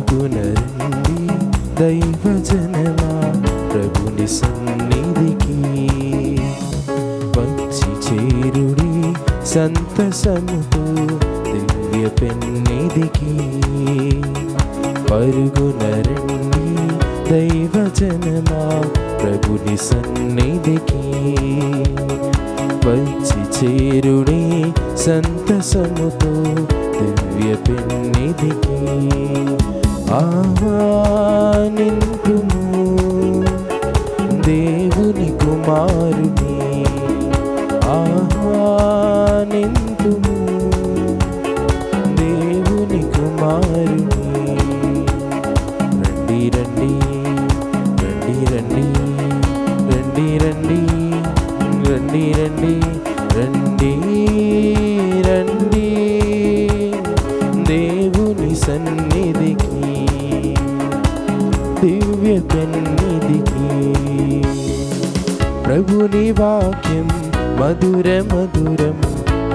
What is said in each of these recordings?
పరుగున రండి దైవజనమా ప్రభుని సన్నిధికి, వచ్చి చేరుడి సంతసముతో దివ్య పెన్నిధికి. పరుగున రండి దైవజనమా ప్రభుని సన్నిధికి, వచ్చి చేరుడి సంతసముతో దివ్య పెన్నిధికి. ఆహ్వానింతుము దేవుని కుమారుని, ఆహ్వానింతుము దేవుని కుమారుని. రండి రండి రండి రండి రండి రండి రండి రండి రండి రండి దేవుని సన్నిధికి, దివ్య పెన్నిధికి. ప్రభుని వాక్యం మధుర మధురం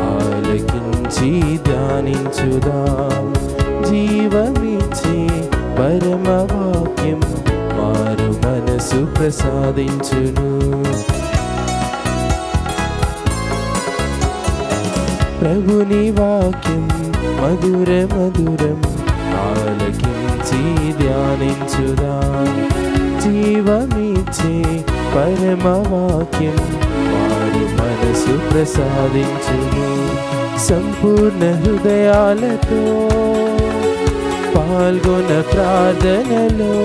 ఆలకించి ధ్యానించుదాం. జీవమిచ్చే పరమ వాక్యం మారు మనసు ప్రసాదించును. ప్రభుని వాక్యం మధుర మధురం ఆలకించి ధ్యానించుదాం. జీవమిచ్చే పరమ వాక్యం మారు మనసు ప్రసాదించును. సంపూర్ణ హృదయాలతో పాల్గొన ప్రార్థనలో,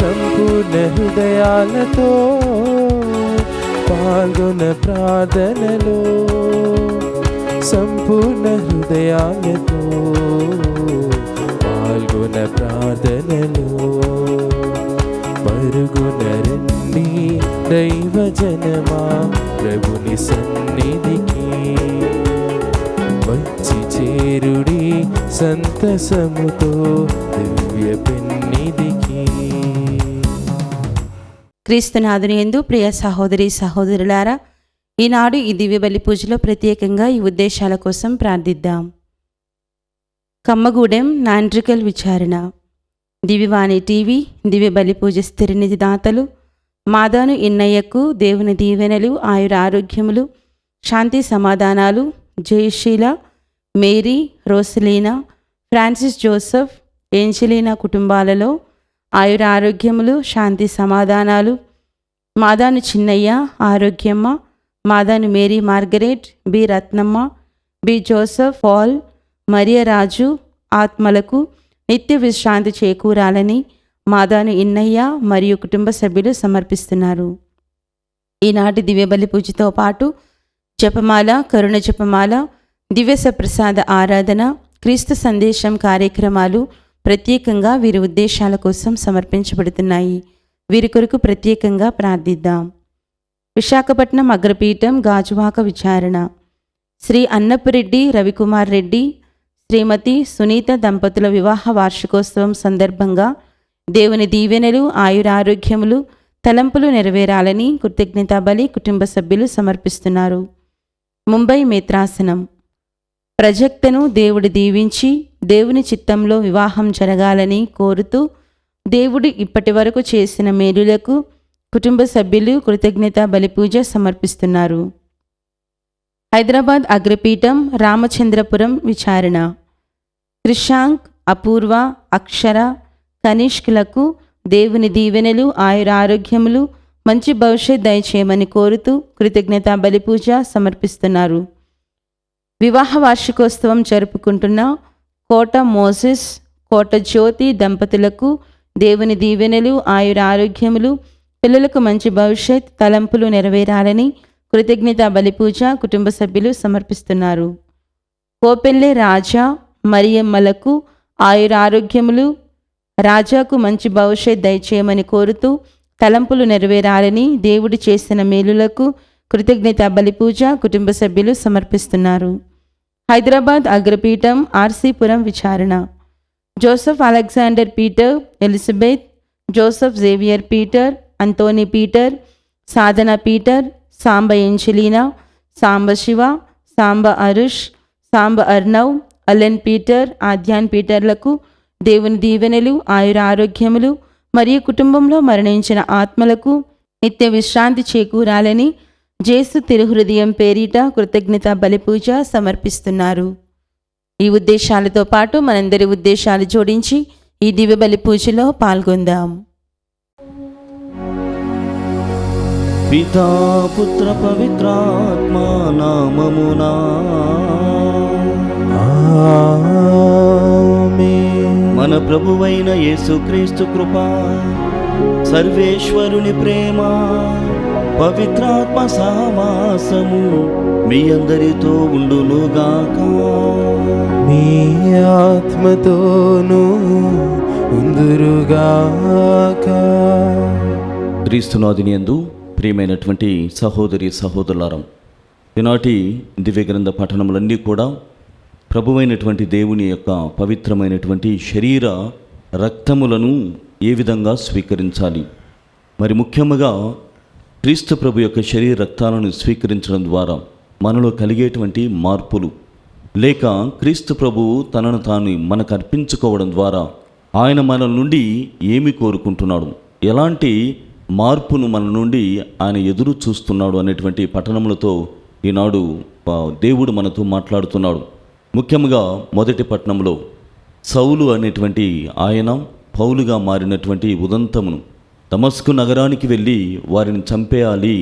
సంపూర్ణ హృదయాలతో పాల్గొన ప్రార్థనలో, సంపూర్ణ హృదయాలతో పాల్గొన ప్రార్థనలో. పరుగున రండి దైవజనమా ప్రభుని సన్నిధికి, వచ్చి చేరుడి సంతసముతో దివ్య పెన్నిధికి. క్రీస్తునాథుని యందు ప్రియ సహోదరి సహోదరులారా, ఈనాడు ఈ దివ్య బలి పూజలో ప్రత్యేకంగా ఈ ఉద్దేశాల కోసం ప్రార్థిద్దాం. కమ్మగూడెం నాండ్రికల్ విచారణ, దివ్యవాణి టీవీ, దివ్య బలి పూజ స్థిరనిధి దాతలు మాదాను ఇన్నయ్యకు దేవుని దీవెనలు, ఆయుర ఆరోగ్యములు, శాంతి సమాధానాలు. Jayasheela, Mary, Rosalina, Francis Joseph, Angelina కుటుంబాలలో ఆయుర ఆరోగ్యములు, శాంతి సమాధానాలు. Madanu Chinnaiah, Arogyamma, Madanu Mary Margaret, B Ratnamma, B Joseph, Paul, Mariyaraju ఆత్మలకు నిత్య విశ్రాంతి చేకూరాలని మాదాను ఇన్నయ్య మరియు కుటుంబ సభ్యులు సమర్పిస్తున్నారు. ఈనాటి దివ్యబలి పూజతో పాటు జపమాల, కరుణ జపమాల, దివ్య సప్రసాద ఆరాధన, క్రీస్తు సందేశం కార్యక్రమాలు ప్రత్యేకంగా వీరి ఉద్దేశాల కోసం సమర్పించబడుతున్నాయి. వీరి కొరకు ప్రత్యేకంగా ప్రార్థిద్దాం. విశాఖపట్నం అగ్రపీఠం గాజువాక విచారణ, శ్రీ అన్నపురెడ్డి రవికుమార్ రెడ్డి, శ్రీమతి సునీత దంపతుల వివాహ వార్షికోత్సవం సందర్భంగా దేవుని దీవెనలు, ఆయురారోగ్యములు, తలంపులు నెరవేరాలని కృతజ్ఞతా బలి కుటుంబ సభ్యులు సమర్పిస్తున్నారు. ముంబై మేత్రాసనం, ప్రజక్తను దేవుడు దీవించి దేవుని చిత్తంలో వివాహం జరగాలని కోరుతూ దేవుడు ఇప్పటి వరకు చేసిన మేలులకు కుటుంబ సభ్యులు కృతజ్ఞతా బలిపూజ సమర్పిస్తున్నారు. హైదరాబాద్ అగ్రపీఠం రామచంద్రపురం విచారణ, క్రిషాంక్, అపూర్వ, అక్షర, కనిష్క్లకు దేవుని దీవెనలు, ఆయురారోగ్యములు, మంచి భవిష్యత్ దయచేయమని కోరుతూ కృతజ్ఞతా బలిపూజ సమర్పిస్తున్నారు. వివాహ వార్షికోత్సవం జరుపుకుంటున్న కోట మోసెస్, కోట జ్యోతి దంపతులకు దేవుని దీవెనలు, ఆయురారోగ్యములు, పిల్లలకు మంచి భవిష్యత్, తలంపులు నెరవేరాలని కృతజ్ఞతా బలిపూజ కుటుంబ సభ్యులు సమర్పిస్తున్నారు. కోపెల్లె రాజా, మరియమ్మలకు ఆయురారోగ్యములు, రాజాకు మంచి భవిష్యత్ దయచేయమని కోరుతూ తలంపులు నెరవేరాలని దేవుడు చేసిన మేలులకు కృతజ్ఞతా బలిపూజ కుటుంబ సభ్యులు సమర్పిస్తున్నారు. హైదరాబాద్ అగ్రపీఠం ఆర్సీపురం విచారణ, Joseph Alexander Peter, Elizabeth, Joseph Xavier Peter, Antony Peter, Sadhana Peter, Samba Angelina, Samba Shiva, Samba Arush, Samba Arnav, Allen Peter, Aadyan పీటర్లకు దేవుని దీవెనలు, ఆయుర ఆరోగ్యములు మరియు కుటుంబంలో మరణించిన ఆత్మలకు నిత్య విశ్రాంతి చేకూరాలని జేసు తిరుహృదయం పేరిట కృతజ్ఞత బలిపూజ సమర్పిస్తున్నారు. ఈ ఉద్దేశాలతో పాటు మనందరి ఉద్దేశాలు జోడించి ఈ దివ్య బలి పూజలో పాల్గొందాం. పితా పుత్ర పవిత్రాత్మ నామమునా ఆమేన్. మన ప్రభువైన యేసుక్రీస్తు కృప, సర్వేశ్వరుని ప్రేమ, పవిత్రాత్మ సహవాసము మీ అందరితో ఉండునుగాక. మీ ఆత్మతోనూ ఉందురుగాక. క్రీస్తునాథుని యందు ప్రియమైనటువంటి సహోదరి సహోదరులారా, ఈనాటి దివ్య గ్రంథ పఠనములన్నీ కూడా ప్రభువైనటువంటి దేవుని యొక్క పవిత్రమైనటువంటి శరీర రక్తములను ఏ విధంగా స్వీకరించాలి, మరి ముఖ్యంగా క్రీస్తు ప్రభు యొక్క శరీర రక్తాలను స్వీకరించడం ద్వారా మనలో కలిగేటువంటి మార్పులు, లేక క్రీస్తు ప్రభువు తనను తాను మనకు అర్పించుకోవడం ద్వారా ఆయన మన నుండి ఏమి కోరుకుంటున్నాడు, ఎలాంటి మార్పును మన నుండి ఆయన ఎదురు చూస్తున్నాడు అనేటువంటి పట్టణములతో ఈనాడు దేవుడు మనతో మాట్లాడుతున్నాడు. ముఖ్యంగా మొదటి పట్టణంలో సౌలు అనేటువంటి ఆయన పౌలుగా మారినటువంటి ఉదంతమును, దమస్కు నగరానికి వెళ్ళి వారిని చంపేయాలి,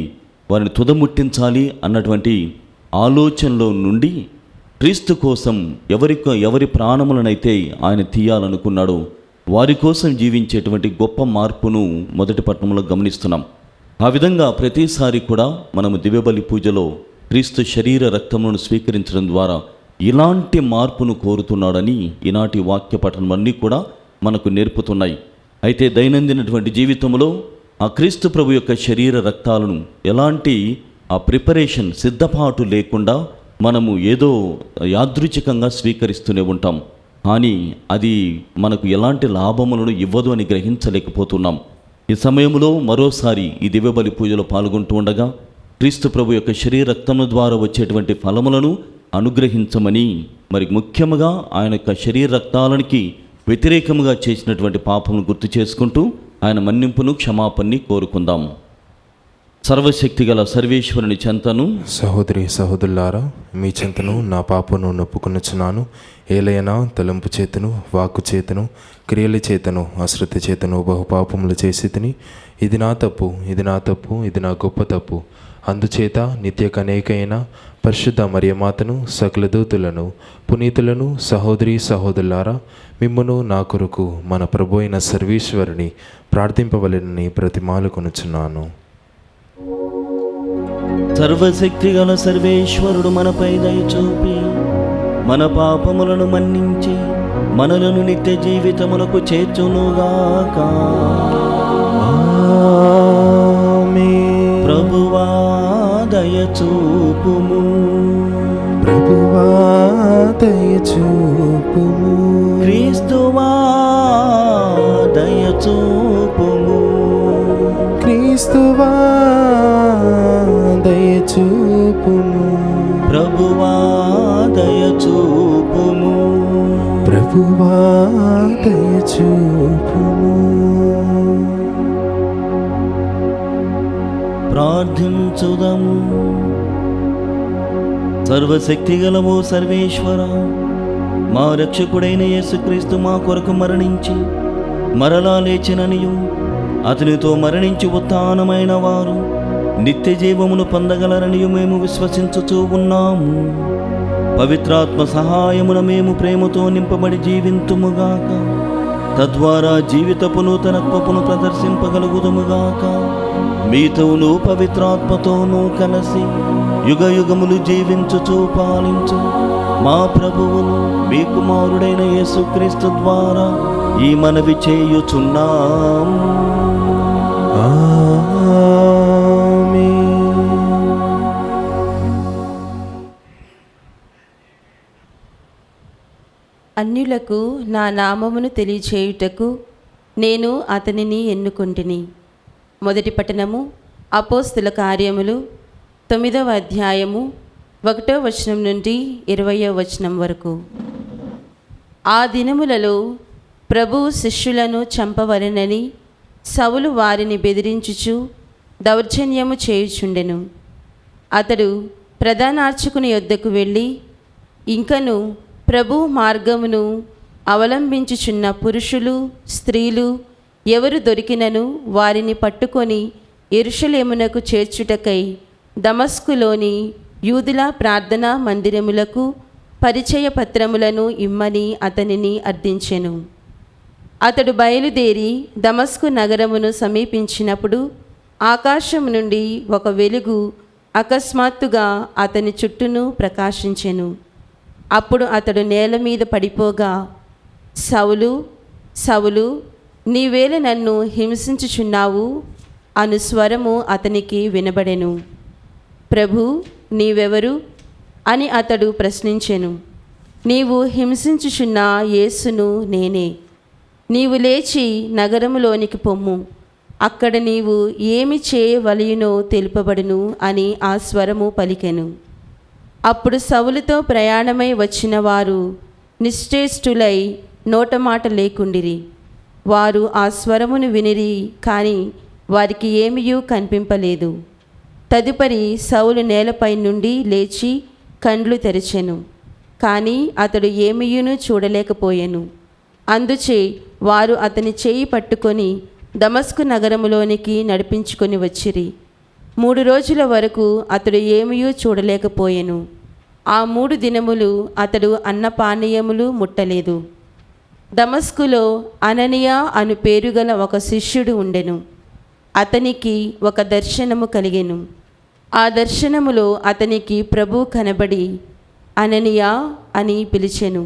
వారిని తుదముట్టించాలి అన్నటువంటి ఆలోచనలో నుండి క్రీస్తు కోసం ఎవరి ప్రాణములనైతే ఆయన తీయాలనుకున్నాడో వారి కోసం జీవించేటువంటి గొప్ప మార్పును మొదటి పట్టణంలో గమనిస్తున్నాం. ఆ విధంగా ప్రతిసారి కూడా మనము దివ్యబలి పూజలో క్రీస్తు శరీర రక్తములను స్వీకరించడం ద్వారా ఇలాంటి మార్పును కోరుతున్నాడని ఈనాటి వాక్య పఠనం అన్నీ కూడా మనకు నేర్పుతున్నాయి. అయితే దైనందినటువంటి జీవితంలో ఆ క్రీస్తు ప్రభు యొక్క శరీర రక్తాలను ఎలాంటి ఆ ప్రిపరేషన్, సిద్ధపాటు లేకుండా మనము ఏదో యాదృచ్ఛికంగా స్వీకరిస్తూనే ఉంటాం. కానీ అది మనకు ఎలాంటి లాభములను ఇవ్వదు అని గ్రహించలేకపోతున్నాం. ఈ సమయంలో మరోసారి ఈ దివ్యబలి పూజలో పాల్గొంటూ ఉండగా క్రీస్తు ప్రభు యొక్క శరీర రక్తము ద్వారా వచ్చేటువంటి ఫలములను అనుగ్రహించమని, మరి ముఖ్యముగా ఆయన యొక్క శరీర రక్తాలనికి వ్యతిరేకముగా చేసినటువంటి పాపమును గుర్తు చేసుకుంటూ ఆయన మన్నింపును, క్షమాపణని కోరుకుందాం. సర్వశక్తిగల సర్వేశ్వరుని చెంతను, సహోదరి సహోదరులారా, మీ చెంతను నా పాపను నొప్పుకొనుచున్నాను. ఏలైనా తలంపు చేతను, వాక్కు చేతను, క్రియల చేతను, అశ్రద్ధ చేతను బహుపాపములు చేసి తిని, ఇది నా తప్పు, ఇది నా తప్పు, ఇది నా గొప్ప తప్పు. అందుచేత నిత్య కనేకైన పరిశుద్ధ మరియమాతను, సకల దూతులను, పునీతులను, సహోదరి సహోదరులారా, మిమ్మును నా కొరకు మన ప్రభు అయిన సర్వేశ్వరుని ప్రార్థింపవలెనని ప్రతిమాలు కొనుచున్నాను. సర్వశక్తిగల సర్వేశ్వరుడు మనపై దయ చూపి మన పాపములను మన్నించి మనలను నిత్య జీవితములకు చేర్చునుగాక. ఆమేన్. ప్రభువా దయ చూపుము, ప్రభువా దయ చూపుము. క్రీస్తువా దయ చూపుము, క్రీస్తువా దయ చూపుము. ప్రభువా దయ చూపుము, ప్రభువా దయ చూపుము. ప్రార్థించుదము. సర్వశక్తిగలవో సర్వేశ్వర, మా రక్షకుడైన యేసుక్రీస్తు మా కొరకు మరణించి మరలా లేచిననియు, అతనితో మరణించి ఉత్థానమైన వారు నిత్య జీవమును పొందగలరనియు మేము విశ్వసించుచూ ఉన్నాము. పవిత్రాత్మ సహాయమున మేము ప్రేమతో నింపబడి జీవింతుముగాక. తద్వారా జీవితపు నూతనత్వమును ప్రదర్శింపగలుగుదుముగాక. మీతోనూ పవిత్రాత్మతోనూ కలిసి యుగ యుగములు జీవించుచూ పాలించు మా ప్రభువును మీ కుమారుడైన యేసుక్రీస్తు ద్వారా ఈ మనవి చేయుచున్నాము. అన్యులకు నా నామమును తెలియచేయుటకు నేను అతనిని ఎన్నుకొంటిని. మొదటి పట్టణము అపోస్తుల కార్యములు 9వ అధ్యాయము 1వ వచనం నుండి 20వ వచనం వరకు. ఆ దినములలో ప్రభువు శిష్యులను చంపవలెనని సౌలు వారిని బెదిరించుచు దౌర్జన్యము చేయుచుండెను. అతడు ప్రధానార్చకుని యొద్దకు వెళ్ళి, ఇంకను ప్రభు మార్గమును అవలంబించుచున్న పురుషులు స్త్రీలు ఎవరు దొరికినను వారిని పట్టుకొని యెరూషలేమునకు చేర్చుటకై దమస్కులోని యూదుల ప్రార్థనా మందిరములకు పరిచయ పత్రములను ఇమ్మని అతనిని అర్థించెను. అతడు బయలుదేరి దమస్కు నగరమును సమీపించినప్పుడు ఆకాశం నుండి ఒక వెలుగు అకస్మాత్తుగా అతని చుట్టూను ప్రకాశించెను. అప్పుడు అతడు నేల మీద పడిపోగా, సౌలు సౌలు, నీవేళ నన్ను హింసించుచున్నావు అను స్వరము అతనికి వినబడెను. ప్రభు, నీవెవరు అని అతడు ప్రశ్నించెను. నీవు హింసించుచున్న యేసును నేనే. నీవు లేచి నగరములోనికి పొమ్ము, అక్కడ నీవు ఏమి చేయవలయునో తెలుపబడును అని ఆ స్వరము పలికెను. అప్పుడు సౌలుతో ప్రయాణమై వచ్చిన వారు నిశ్చేష్టులై నోటమాట లేకుండిరి. వారు ఆ స్వరమును వినిరి, కానీ వారికి ఏమీయూ కనిపింపలేదు. తదుపరి సౌలు నేలపై నుండి లేచి కండ్లు తెరిచెను, కానీ అతడు ఏమీయును చూడలేకపోయెను. అందుచే వారు అతని చేయి పట్టుకొని దమస్కు నగరములోనికి నడిపించుకొని వచ్చిరి. 3 రోజుల వరకు అతడు ఏమీయూ చూడలేకపోయెను. ఆ 3 దినములు అతడు అన్నపానీయములు ముట్టలేదు. దమస్కులో అననీయ అను పేరుగల ఒక శిష్యుడు ఉండెను. అతనికి ఒక దర్శనము కలిగెను. ఆ దర్శనములో అతనికి ప్రభు కనబడి అననీయ అని పిలిచెను.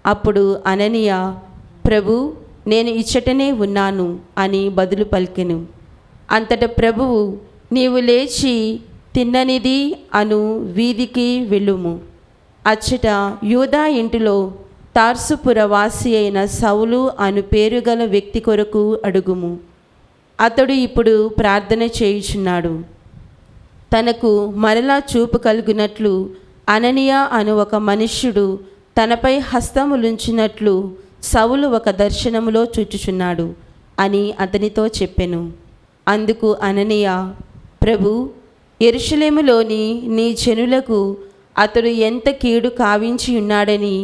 అప్పుడు అననీయ, ప్రభు, నేను ఇచ్చటనే ఉన్నాను అని బదులు పలికెను. అంతట ప్రభువు, నీవు లేచి తిన్ననిది అను వీధికి వెళ్ళుము. అచ్చట యూదా ఇంటిలో తార్సుపుర వాసి అయిన సౌలు అను పేరుగల వ్యక్తి కొరకు అడుగుము. అతడు ఇప్పుడు ప్రార్థన చేయుచున్నాడు. తనకు మరలా చూపు కలుగునట్లు అననీయ అను ఒక మనుష్యుడు తనపై హస్తములుంచినట్లు సౌలు ఒక దర్శనములో చూచుచున్నాడు అని అతనితో చెప్పెను. అందుకు అననీయ, ప్రభు, యెరూషలేములోని నీ జనులకు అతడు ఎంత కీడు కావించి ఉన్నాడని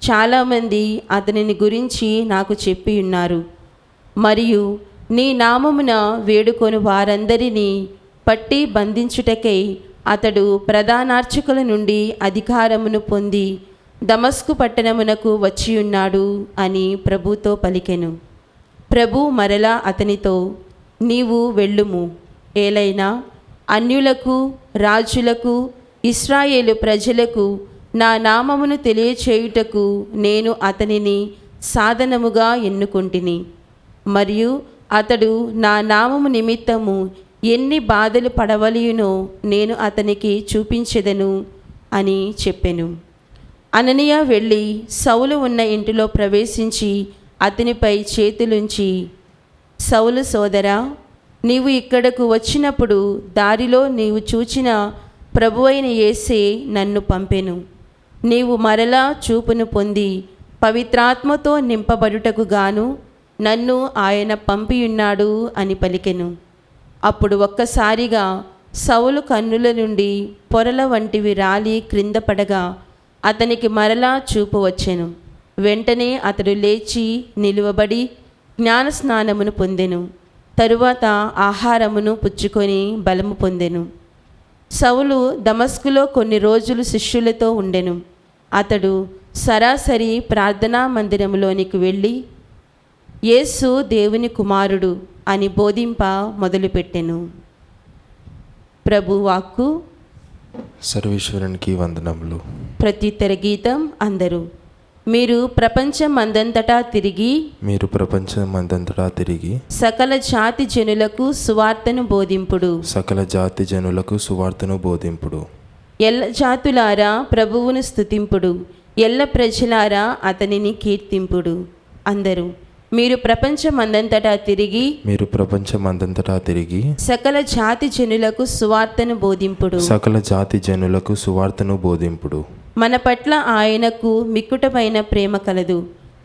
చాలామంది అతనిని గురించి నాకు చెప్పి ఉన్నారు. మరియు నీ నామమున వేడుకొని వారందరినీ పట్టి బంధించుటకై అతడు ప్రధానార్చకుల నుండి అధికారమును పొంది దమస్కు పట్టణమునకు వచ్చియున్నాడు అని ప్రభుతో పలికెను. ప్రభు మరలా అతనితో, నీవు వెళ్ళుము, ఏలైనా అన్యులకు, రాజులకు, ఇశ్రాయేలు ప్రజలకు నా నామమును తెలియచేయుటకు నేను అతనిని సాధనముగా ఎన్నుకొంటిని. మరియు అతడు నా నామము నిమిత్తము ఎన్ని బాధలు పడవలయునో నేను అతనికి చూపించెదను అని చెప్పెను. అననీయ వెళ్ళి సౌలు ఉన్న ఇంటిలో ప్రవేశించి అతనిపై చేతులుంచి, సౌలు సోదరా, నీవు ఇక్కడకు వచ్చినప్పుడు దారిలో నీవు చూచిన ప్రభువైన యేసే నన్ను పంపెను. నీవు మరలా చూపును పొంది పవిత్రాత్మతో నింపబడుటకు గాను నన్ను ఆయన పంపియున్నాడు అని పలికెను. అప్పుడు ఒక్కసారిగా సౌలు కన్నుల నుండి పొరల వంటివి రాలి క్రింద పడగా అతనికి మరలా చూపు వచ్చెను. వెంటనే అతడు లేచి నిలువబడి జ్ఞానస్నానమును పొందెను. తరువాత ఆహారమును పుచ్చుకొని బలము పొందెను. సౌలు దమస్కులో కొన్ని రోజులు శిష్యులతో ఉండెను. అతడు సరాసరి ప్రార్థనా మందిరములోనికి వెళ్ళి యేసు దేవుని కుమారుడు అని బోధింప మొదలుపెట్టెను. ప్రభు వాక్కు. సర్వేశ్వరునికి వందనములు. ప్రత్యుత్తర గీతం. అందరూ మీరు ప్రపంచమందంతటా తిరిగి సకల జాతి జనులకు సువార్తను బోధింపుడు. ఎల్ల జాతులారా ప్రభువును స్తుతింపుడు, ఎల్ల ప్రజలారా అతనిని కీర్తింపుడు. అందరూ మీరు ప్రపంచమందంతటా తిరిగి సకల జాతి జనులకు సువార్తను బోధింపుడు. మన పట్ల ఆయనకు మిక్కుటమైన ప్రేమ కలదు.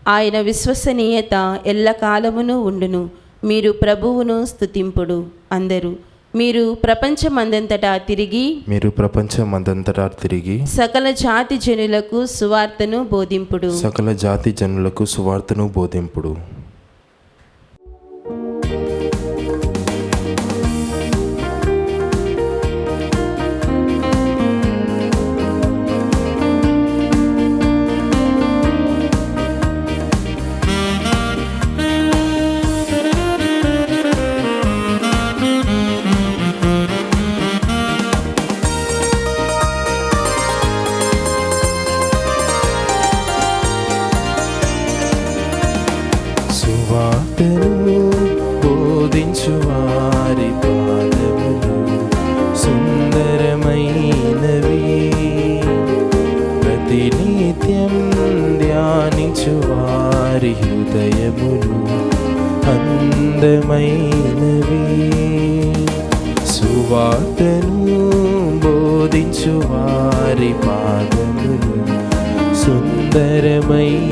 ఆయన విశ్వసనీయత ఎల్లకాలమును ఉండును. మీరు ప్రభువును స్తుతింపుడు. అందరూ మీరు ప్రపంచమందంతటా తిరిగి సకల జాతి జనులకు సువార్తను బోధింపుడు. సువార్తను బోధించు వారి పాదములు సుందరమైనవి, ప్రతినిత్యం ధ్యానించు వారి హృదయములు అందమైనవి. సువార్తను బోధించు వారి పాదములు సుందరమైనవి,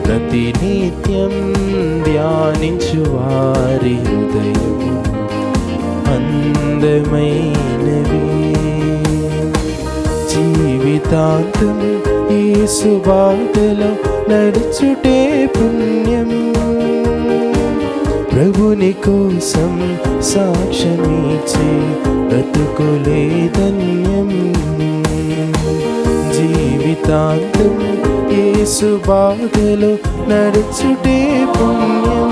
ప్రతినిత్యం ధ్యానించు వారి హృదయము అందమైనవి. జీవితాంతం యేసు బాటలో నడుచుటే పుణ్యం, ప్రభుని కోసం సాక్ష్యమిచ్చే బ్రతుకులే ధన్యం. జీవితాంతం యేసు బాటలో నడుచుటే పుణ్యం,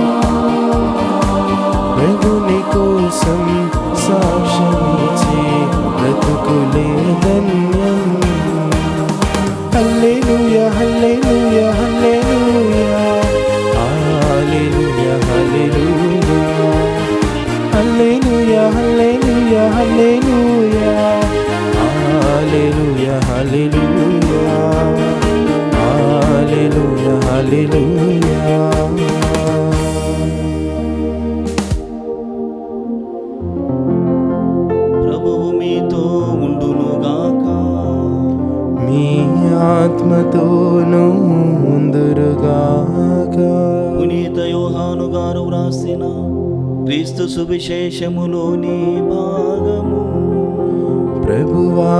ప్రభుని కోసం సాక్ష్యమిచ్చే బ్రతుకులే ధన్యం. హల్లెలూయా హల్లెలూయా హల్లెలూయా, హల్లెలూయా హల్లెలూయా, హల్లెలూయా హల్లెలూయా హల్లెలూయా, హల్లెలూయా హల్లెలూయా, హల్లెలూయా హల్లెలూయా. ప్రభువు మీతో ఉండునుగాక. మీ ఆత్మతోనూ ఉందురుగాక. పునీత యోహాను గారు వ్రాసిన క్రీస్తు సువిశేషములోని భాగము. ప్రభువా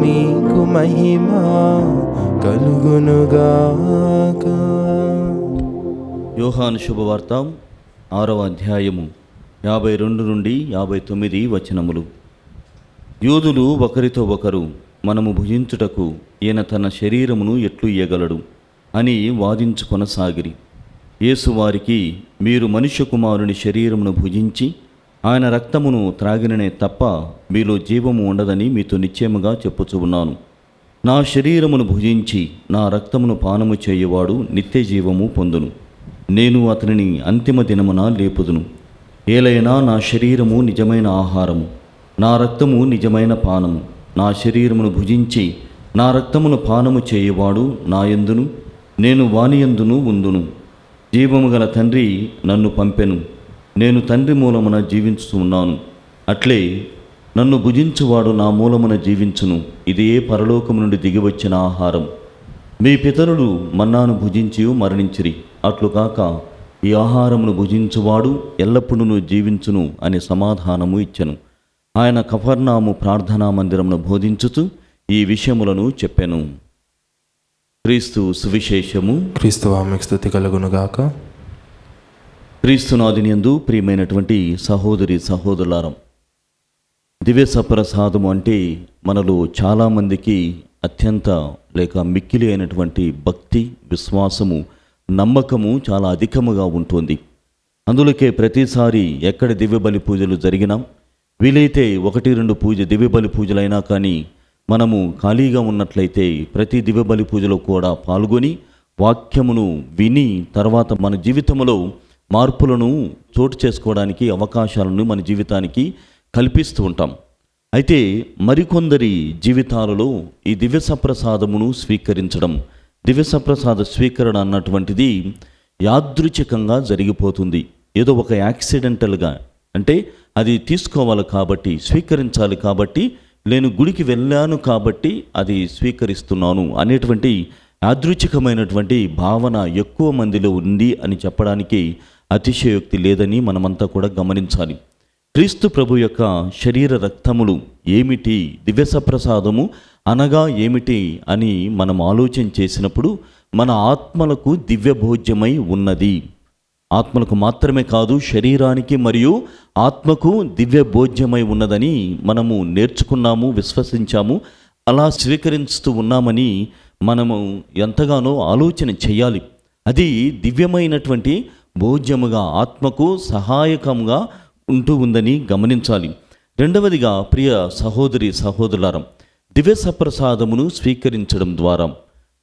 మీకు మహిమ కలుగునుగాక. యోహాను శుభవార్త 6వ అధ్యాయము 52 నుండి 59 వచనములు. యూదులు ఒకరితో ఒకరు, మనము భుజించుటకు ఈయన తన శరీరమును ఎట్లు ఇయ్యగలడు అని వాదించుకొనసాగిరి. యేసు వారికి, మీరు మనుష్య కుమారుని శరీరమును భుజించి ఆయన రక్తమును త్రాగిననే తప్ప మీలో జీవము ఉండదని మీతో నిశ్చయముగా చెప్పుచూ ఉన్నాను. నా శరీరమును భుజించి నా రక్తమును పానము చేయువాడు నిత్య జీవము పొందును. నేను అతనిని అంతిమ దినమున లేపుదును. ఏలైనా నా శరీరము నిజమైన ఆహారము, నా రక్తము నిజమైన పానము. నా శరీరమును భుజించి నా రక్తమును పానము చేయువాడు నా యందును, నేను వాని యందును ఉందును. జీవము గల తండ్రి నన్ను పంపెను, నేను తండ్రి మూలమున జీవించుతున్నాను. అట్లే నన్ను భుజించువాడు నా మూలమున జీవించును. ఇదే పరలోకము నుండి దిగివచ్చిన ఆహారం. మీ పితరులు మన్నాను భుజించి మరణించిరి, అట్లు కాక ఈ ఆహారమును భుజించువాడు ఎల్లప్పుడూ జీవించును అని సమాధానము ఇచ్చెను. ఆయన కఫర్నాము ప్రార్థనా మందిరమును బోధించుచు ఈ విషయములను చెప్పెను. క్రీస్తు సువిశేషము. క్రీస్తువా మీకు స్తుతి కలుగునుగాక. క్రీస్తునాదినియందు ప్రియమైనటువంటి సహోదరి సహోదరులారం, దివ్య సప్రసాదము అంటే మనలో చాలామందికి అత్యంత లేక మిక్కిలి అయినటువంటి భక్తి, విశ్వాసము, నమ్మకము చాలా అధికముగా ఉంటుంది. అందులోకే ప్రతిసారి ఎక్కడ దివ్య బలి పూజలు జరిగినా, వీలైతే 1-2 దివ్య బలి పూజలైనా కానీ మనము ఖాళీగా ఉన్నట్లయితే ప్రతి దివ్య బలి పూజలో కూడా పాల్గొని వాక్యమును విని తర్వాత మన జీవితంలో మార్పులను చోటు చేసుకోవడానికి అవకాశాలను మన జీవితానికి కల్పిస్తూ ఉంటాం. అయితే మరికొందరి జీవితాలలో ఈ దివ్య సప్రసాదమును స్వీకరించడం, దివ్య సప్రసాద స్వీకరణ అన్నటువంటిది యాదృచ్ఛికంగా జరిగిపోతుంది. ఏదో ఒక యాక్సిడెంటల్గా, అంటే అది తీసుకోవాలి కాబట్టి, స్వీకరించాలి కాబట్టి, నేను గుడికి వెళ్ళాను కాబట్టి అది స్వీకరిస్తున్నాను అనేటువంటి యాదృచ్ఛికమైనటువంటి భావన ఎక్కువ మందిలో ఉంది అని చెప్పడానికి అతిశయోక్తి లేదని మనమంతా కూడా గమనించాలి. క్రీస్తు ప్రభు యొక్క శరీర రక్తములు ఏమిటి, దివ్యసప్రసాదము అనగా ఏమిటి అని మనం ఆలోచన చేసినప్పుడు మన ఆత్మలకు దివ్య భోజ్యమై ఉన్నది. ఆత్మలకు మాత్రమే కాదు, శరీరానికి మరియు ఆత్మకు దివ్య భోజ్యమై ఉన్నదని మనము నేర్చుకున్నాము, విశ్వసించాము, అలా స్వీకరిస్తూ ఉన్నామని మనము ఎంతగానో ఆలోచన చేయాలి. అది దివ్యమైనటువంటి భోజ్యముగా ఆత్మకు సహాయకంగా ఉంటూ ఉందని గమనించాలి. రెండవదిగా ప్రియ సహోదరి సహోదరులారా, దివ్య సప్రసాదమును స్వీకరించడం ద్వారా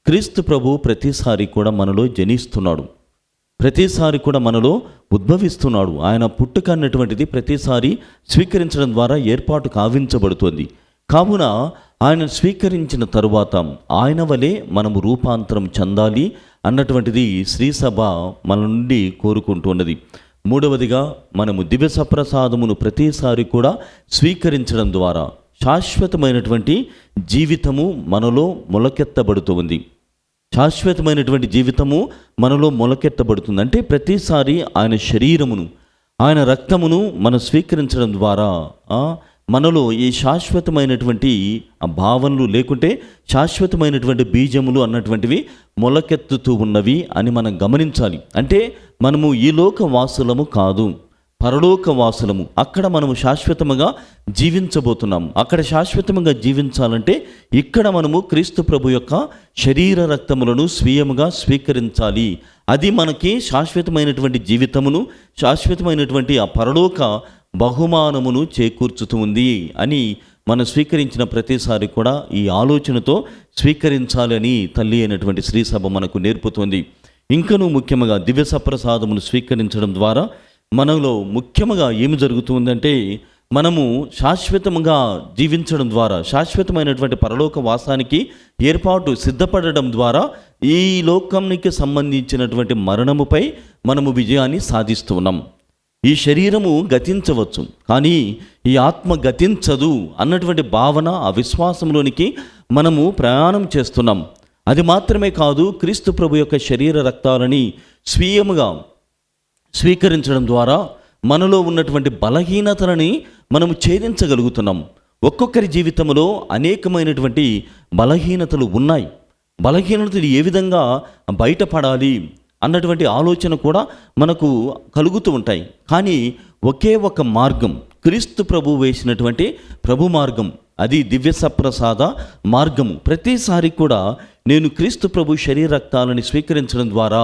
క్రీస్తు ప్రభు ప్రతిసారి కూడా మనలో జనిస్తున్నాడు, ప్రతిసారి కూడా మనలో ఉద్భవిస్తున్నాడు. ఆయన పుట్టుక అన్నటువంటిది ప్రతిసారి స్వీకరించడం ద్వారా ఏర్పాటు కావించబడుతుంది. కావున ఆయన స్వీకరించిన తరువాత ఆయన వలె మనము రూపాంతరం చెందాలి అన్నటువంటిది శ్రీసభ మన నుండి కోరుకుంటున్నది. మూడవదిగా మనము దివ్య సప్రసాదమును ప్రతిసారి కూడా స్వీకరించడం ద్వారా శాశ్వతమైనటువంటి జీవితము మనలో మొలకెత్తబడుతుంది. శాశ్వతమైనటువంటి జీవితము మనలో మొలకెత్తబడుతుంది. అంటే ప్రతిసారి ఆయన శరీరమును, ఆయన రక్తమును మనం స్వీకరించడం ద్వారా మనలో ఈ శాశ్వతమైనటువంటి భావనలు లేకుంటే శాశ్వతమైనటువంటి బీజములు అన్నటువంటివి మొలకెత్తుతూ ఉన్నవి అని మనం గమనించాలి. అంటే మనము ఈ లోక వాసులము కాదు, పరలోక వాసులము. అక్కడ మనము శాశ్వతముగా జీవించబోతున్నాము. అక్కడ శాశ్వతముగా జీవించాలంటే ఇక్కడ మనము క్రీస్తు ప్రభు యొక్క శరీర రక్తములను స్వీయముగా స్వీకరించాలి. అది మనకి శాశ్వతమైనటువంటి జీవితమును, శాశ్వతమైనటువంటి ఆ పరలోక బహుమానమును చేకూర్చుతుంది అని మనం స్వీకరించిన ప్రతిసారి కూడా ఈ ఆలోచనతో స్వీకరించాలని తల్లి అయినటువంటి శ్రీసభ మనకు నేర్పుతుంది. ఇంకనూ ముఖ్యంగా దివ్య సప్రసాదమును స్వీకరించడం ద్వారా మనలో ముఖ్యంగా ఏమి జరుగుతుందంటే మనము శాశ్వతంగా జీవించడం ద్వారా, శాశ్వతమైనటువంటి పరలోక వాసానికి ఏర్పాటు సిద్ధపడడం ద్వారా ఈ లోకానికి సంబంధించినటువంటి మరణముపై మనము విజయాన్ని సాధిస్తున్నాం. ఈ శరీరము గతించవచ్చు, కానీ ఈ ఆత్మ గతించదు అన్నటువంటి భావన, ఆ విశ్వాసంలోనికి మనము ప్రయాణం చేస్తున్నాం. అది మాత్రమే కాదు, క్రీస్తు ప్రభు యొక్క శరీర రక్తాలని స్వీయముగా స్వీకరించడం ద్వారా మనలో ఉన్నటువంటి బలహీనతలని మనము ఛేదించగలుగుతున్నాం. ఒక్కొక్కరి జీవితంలో అనేకమైనటువంటి బలహీనతలు ఉన్నాయి. బలహీనతలు ఏ విధంగా బయటపడాలి అన్నటువంటి ఆలోచన కూడా మనకు కలుగుతూ ఉంటాయి. కానీ ఒకే ఒక మార్గం, క్రీస్తు ప్రభు వేసినటువంటి ప్రభు మార్గం, అది దివ్య సప్రసాద మార్గము. ప్రతిసారి కూడా నేను క్రీస్తు ప్రభు శరీర రక్తాలని స్వీకరించడం ద్వారా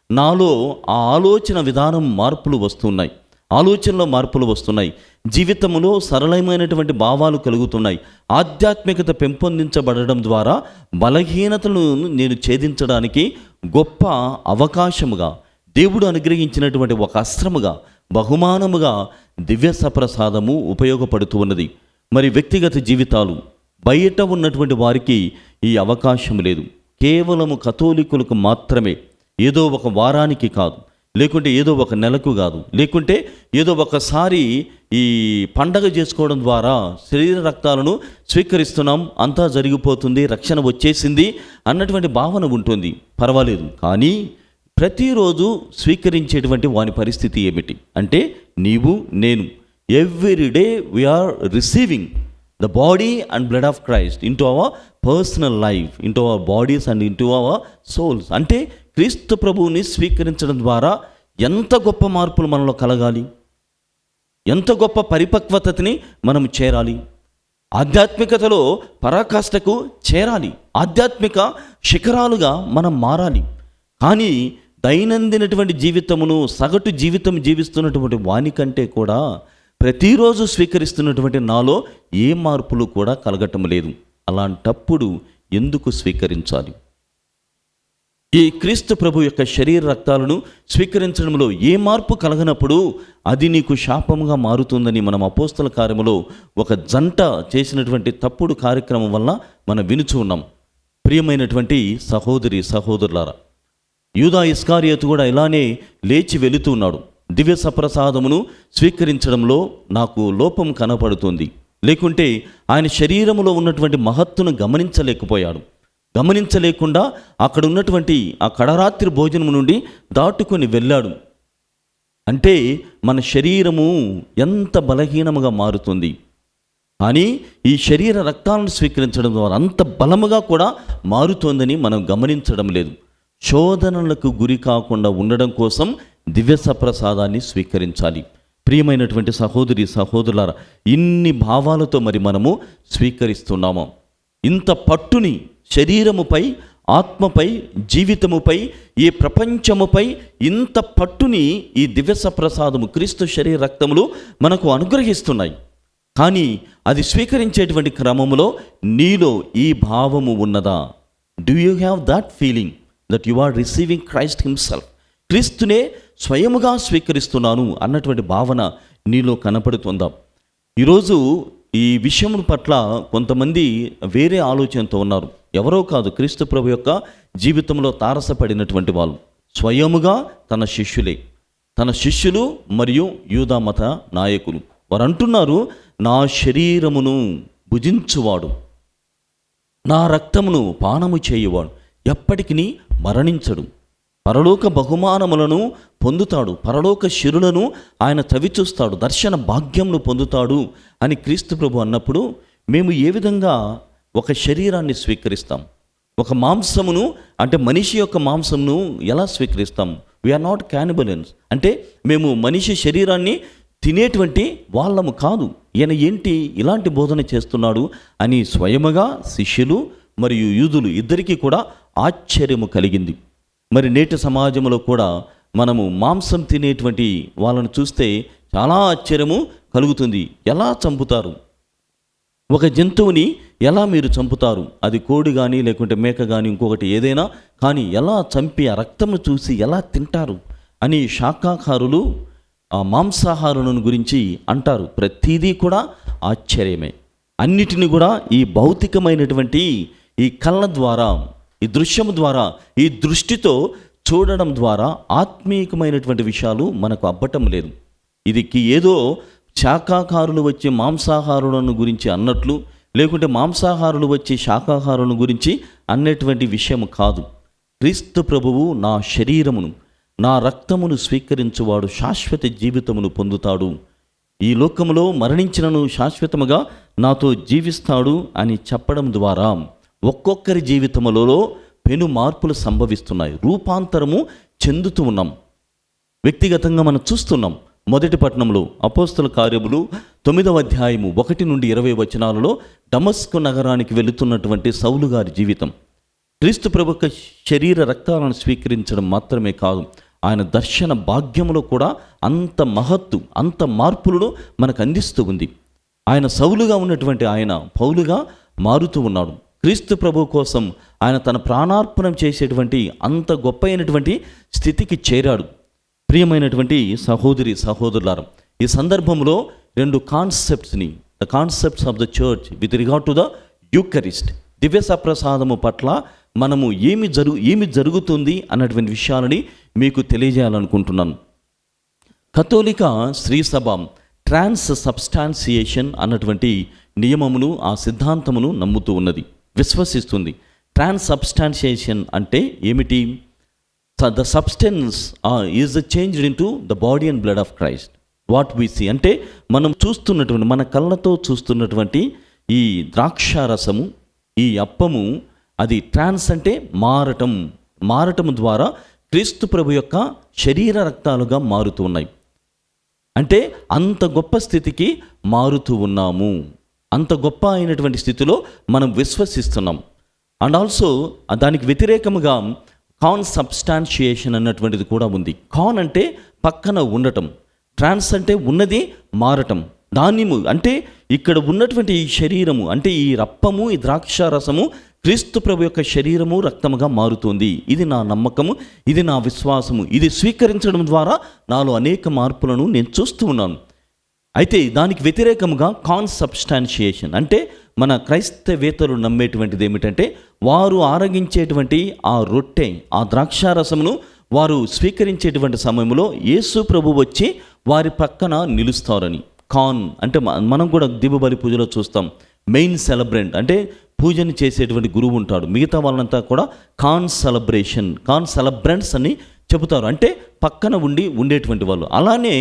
నాలో ఆ ఆలోచన విధానం మార్పులు వస్తున్నాయి, ఆలోచనలో మార్పులు వస్తున్నాయి, జీవితంలో సరళమైనటువంటి భావాలు కలుగుతున్నాయి. ఆధ్యాత్మికత పెంపొందించబడడం ద్వారా బలహీనతలను నేను ఛేదించడానికి గొప్ప అవకాశముగా, దేవుడు అనుగ్రహించినటువంటి ఒక అస్త్రముగా, బహుమానముగా దివ్య సప్రసాదము ఉపయోగపడుతూ ఉన్నది. మరి వ్యక్తిగత జీవితాలు, బయట ఉన్నటువంటి వారికి ఈ అవకాశం లేదు. కేవలము కథోలికులకు మాత్రమే, ఏదో ఒక వారానికి కాదు, లేకుంటే ఏదో ఒక నెలకు కాదు, లేకుంటే ఏదో ఒకసారి ఈ పండగ చేసుకోవడం ద్వారా శరీర రక్తాలను స్వీకరిస్తున్నాం, అంతా జరిగిపోతుంది, రక్షణ వచ్చేసింది అన్నటువంటి భావన ఉంటుంది. పర్వాలేదు. కానీ ప్రతిరోజు స్వీకరించేటువంటి వాని పరిస్థితి ఏమిటి అంటే, నీవు నేను every day we are receiving the body and blood of Christ into our personal life, into our bodies and into our souls. అంటే క్రీస్తు ప్రభువుని స్వీకరించడం ద్వారా ఎంత గొప్ప మార్పులు మనలో కలగాలి, ఎంత గొప్ప పరిపక్వతని మనం చేరాలి, ఆధ్యాత్మికతలో పరాకాష్ఠకు చేరాలి, ఆధ్యాత్మిక శిఖరాలుగా మనం మారాలి. కానీ దైనందినటువంటి జీవితమును, సగటు జీవితం జీవిస్తున్నటువంటి వానికంటే కూడా ప్రతిరోజు స్వీకరిస్తున్నటువంటి నాలో ఏ మార్పులు కూడా కలగటం లేదు. అలాంటప్పుడు ఎందుకు స్వీకరించాలి? ఈ క్రీస్తు ప్రభు యొక్క శరీర రక్తాలను స్వీకరించడంలో ఏ మార్పు కలగనప్పుడు అది నీకు శాపముగా మారుతుందని మనం అపోస్తల కార్యములో ఒక జంట చేసినటువంటి తప్పుడు కార్యక్రమం వల్ల మనం వినుచూ ఉన్నాం. ప్రియమైనటువంటి సహోదరి సహోదరులారా, యూదా ఇస్కారియోతు కూడా ఇలానే లేచి వెళుతున్నాడు. దివ్య సప్రసాదమును స్వీకరించడంలో నాకు లోపం కనపడుతుంది, లేకుంటే ఆయన శరీరములో ఉన్నటువంటి మహత్తును గమనించలేకపోయాడు. గమనించలేకుండా అక్కడ ఉన్నటువంటి ఆ కడరాత్రి భోజనం నుండి దాటుకొని వెళ్ళాడు. అంటే మన శరీరము ఎంత బలహీనముగా మారుతుంది. కానీ ఈ శరీర రక్తాలను స్వీకరించడం ద్వారా అంత బలముగా కూడా మారుతోందని మనం గమనించడం లేదు. శోధనలకు గురి కాకుండా ఉండడం కోసం దివ్య సప్రసాదాన్ని స్వీకరించాలి. ప్రియమైనటువంటి సహోదరి సహోదరులారా, ఇన్ని భావాలతో మరి మనము స్వీకరిస్తున్నాము. ఇంత పట్టుని శరీరముపై, ఆత్మపై, జీవితముపై, ఈ ప్రపంచముపై ఇంత పట్టుని ఈ దివ్య సప్రసాదము క్రీస్తు శరీర రక్తములు మనకు అనుగ్రహిస్తున్నాయి. కానీ అది స్వీకరించేటువంటి క్రమములో నీలో ఈ భావము ఉన్నదా? Do you have that feeling that you are receiving Christ himself? క్రీస్తునే స్వయముగా స్వీకరిస్తున్నాను అన్నటువంటి భావన నీలో కనపడుతుందా? ఈరోజు ఈ విషయం పట్ల కొంతమంది వేరే ఆలోచనతో ఉన్నారు. ఎవరో కాదు, క్రీస్తు ప్రభు యొక్క జీవితంలో తారసపడినటువంటి వాళ్ళు స్వయముగా తన శిష్యులు మరియు యూదా మత నాయకులు. వారు అంటున్నారు, నా శరీరమును భుజించువాడు, నా రక్తమును పానము చేయువాడు ఎప్పటికీ మరణించడు, పరలోక బహుమానములను పొందుతాడు, పరలోక శిరులను ఆయన చవిచూస్తాడు, దర్శన భాగ్యమును పొందుతాడు అని క్రీస్తు ప్రభు అన్నప్పుడు మేము ఏ విధంగా ఒక శరీరాన్ని స్వీకరిస్తాం? ఒక మాంసమును, అంటే మనిషి యొక్క మాంసమును ఎలా స్వీకరిస్తాం? We are not క్యానిబలియన్స్. అంటే మేము మనిషి శరీరాన్ని తినేటువంటి వాళ్ళము కాదు. ఈయన ఏంటి ఇలాంటి బోధన చేస్తున్నాడు అని స్వయముగా శిష్యులు మరియు యూదులు ఇద్దరికీ కూడా ఆశ్చర్యము కలిగింది. మరి నేటి సమాజంలో కూడా మనము మాంసం తినేటువంటి వాళ్ళను చూస్తే చాలా ఆశ్చర్యము కలుగుతుంది. ఎలా చంపుతారు? ఒక జంతువుని ఎలా మీరు చంపుతారు? అది కోడి కానీ లేకుంటే మేక కానీ ఇంకొకటి ఏదైనా కానీ ఎలా చంపి ఆ రక్తము చూసి ఎలా తింటారు అని శాకాహారులు ఆ మాంసాహారులను గురించి అంటారు. ప్రతిదీ కూడా ఆశ్చర్యమే. అన్నిటిని కూడా ఈ భౌతికమైనటువంటి ఈ కళ్ళ ద్వారా, ఈ దృశ్యము ద్వారా, ఈ దృష్టితో చూడడం ద్వారా ఆత్మీయమైనటువంటి విషయాలు మనకు అబ్బటం లేదు. ఇది ఏదో శాకాహారులు వచ్చి మాంసాహారులను గురించి అన్నట్లు, లేకుంటే మాంసాహారులు వచ్చి శాకాహారులను గురించి అన్నటువంటి విషయం కాదు. క్రీస్తు ప్రభువు నా శరీరమును, నా రక్తమును స్వీకరించువాడు శాశ్వత జీవితమును పొందుతాడు, ఈ లోకములో మరణించినను శాశ్వతముగా నాతో జీవిస్తాడు అని చెప్పడం ద్వారా ఒక్కొక్కరి జీవితములలో పెను మార్పులు సంభవిస్తున్నాయి. రూపాంతరము చెందుతూ ఉన్నాం. వ్యక్తిగతంగా మనం చూస్తున్నాం. మొదటి పట్టణంలో అపోస్తల కార్యములు 9వ అధ్యాయము 1 నుండి 20 వచనాలలో దమస్కు నగరానికి వెళుతున్నటువంటి సౌలు గారి జీవితం క్రీస్తు ప్రభు శరీర రక్తాలను స్వీకరించడం మాత్రమే కాదు, ఆయన దర్శన భాగ్యములో కూడా అంత మహత్తు, అంత మార్పులను మనకు అందిస్తూ ఉంది. ఆయన సౌలుగా ఉన్నటువంటి ఆయన పౌలుగా మారుతూ ఉన్నాడు. క్రీస్తు ప్రభు కోసం ఆయన తన ప్రాణార్పణం చేసేటువంటి అంత గొప్ప అయినటువంటి స్థితికి చేరాడు. ప్రియమైనటువంటి సహోదరి సహోదరులారా, ఈ సందర్భంలో 2 కాన్సెప్ట్స్ని, the concepts of the church with regard to the Eucharist, దివ్య సప్రసాదము పట్ల మనము ఏమి జరుగుతుంది అన్నటువంటి విషయాలని మీకు తెలియజేయాలనుకుంటున్నాను. కథోలిక స్త్రీ సభ ట్రాన్స్ సబ్స్టాన్సియేషన్ అన్నటువంటి నియమమును, ఆ సిద్ధాంతమును నమ్ముతూ ఉన్నది, విశ్వసిస్తుంది. ట్రాన్స్ సబ్స్టాన్సియేషన్ అంటే ఏమిటి? The substance is changed in to the body and blood of Christ. What we see అంటే మనం చూస్తున్నటువంటి, మన కళ్ళతో చూస్తున్నటువంటి ఈ ద్రాక్షారసము, ఈ అప్పము, అది ట్రాన్స్ అంటే మారటం ద్వారా క్రీస్తు ప్రభు యొక్క శరీర రక్తాలుగా మారుతూ ఉన్నాయి. అంటే అంత గొప్ప స్థితికి మారుతూ ఉన్నాము, అంత గొప్ప అయినటువంటి స్థితిలో మనం విశ్వసిస్తున్నాం. అండ్ ఆల్సో దానికి వ్యతిరేకముగా కాన్సబ్స్టాన్షియేషన్ అన్నటువంటిది కూడా ఉంది. కాన్ అంటే పక్కన ఉండటం, ట్రాన్స్ అంటే ఉన్నది మారటం. దాన్ని అంటే ఇక్కడ ఉన్నటువంటి ఈ శరీరము అంటే ఈ రప్పము, ఈ ద్రాక్షారసము క్రీస్తు ప్రభు యొక్క శరీరము రక్తముగా మారుతుంది. ఇది నా నమ్మకము, ఇది నా విశ్వాసము. ఇది స్వీకరించడం ద్వారా నాలో అనేక మార్పులను నేను చూస్తూ ఉన్నాను. అయితే దానికి వ్యతిరేకముగా కాన్సబ్స్టాన్షియేషన్ అంటే మన క్రైస్తవేతరులు నమ్మేటువంటిది ఏమిటంటే, వారు ఆరగించేటువంటి ఆ రొట్టె, ఆ ద్రాక్షారసమును వారు స్వీకరించేటువంటి సమయంలో యేసు ప్రభు వచ్చి వారి పక్కన నిలుస్తారని. కాన్ అంటే మనం కూడా దివ్య బలి పూజలో చూస్తాం, మెయిన్ సెలబ్రెంట్ అంటే పూజని చేసేటువంటి గురువు ఉంటాడు. మిగతా వాళ్ళంతా కూడా కాన్ సెలబ్రెంట్స్ అని చెబుతారు, అంటే పక్కన ఉండేటువంటి వాళ్ళు. అలానే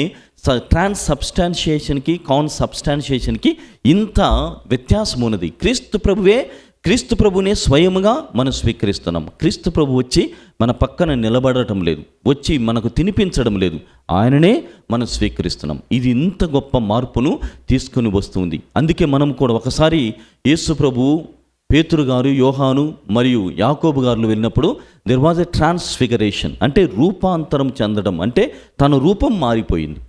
ట్రాన్స్ సబ్స్టాన్షియేషన్కి కాన్ సబ్స్టాన్షియేషన్కి ఇంత వ్యత్యాసం ఉన్నది. క్రీస్తు ప్రభునే స్వయముగా మనం స్వీకరిస్తున్నాం. క్రీస్తు ప్రభు వచ్చి మన పక్కన నిలబడటం లేదు, వచ్చి మనకు తినిపించడం లేదు, ఆయననే మనం స్వీకరిస్తున్నాం. ఇది ఇంత గొప్ప మార్పును తీసుకొని వస్తుంది. అందుకే మనం కూడా ఒకసారి యేసు ప్రభువు, పేతురు గారు, యోహాను మరియు యాకోబు గారు వెళ్ళినప్పుడు దెర్ వాజ్ ఎ ట్రాన్స్ఫిగరేషన్, అంటే రూపాంతరం చెందడం, అంటే తన రూపం మారిపోయింది.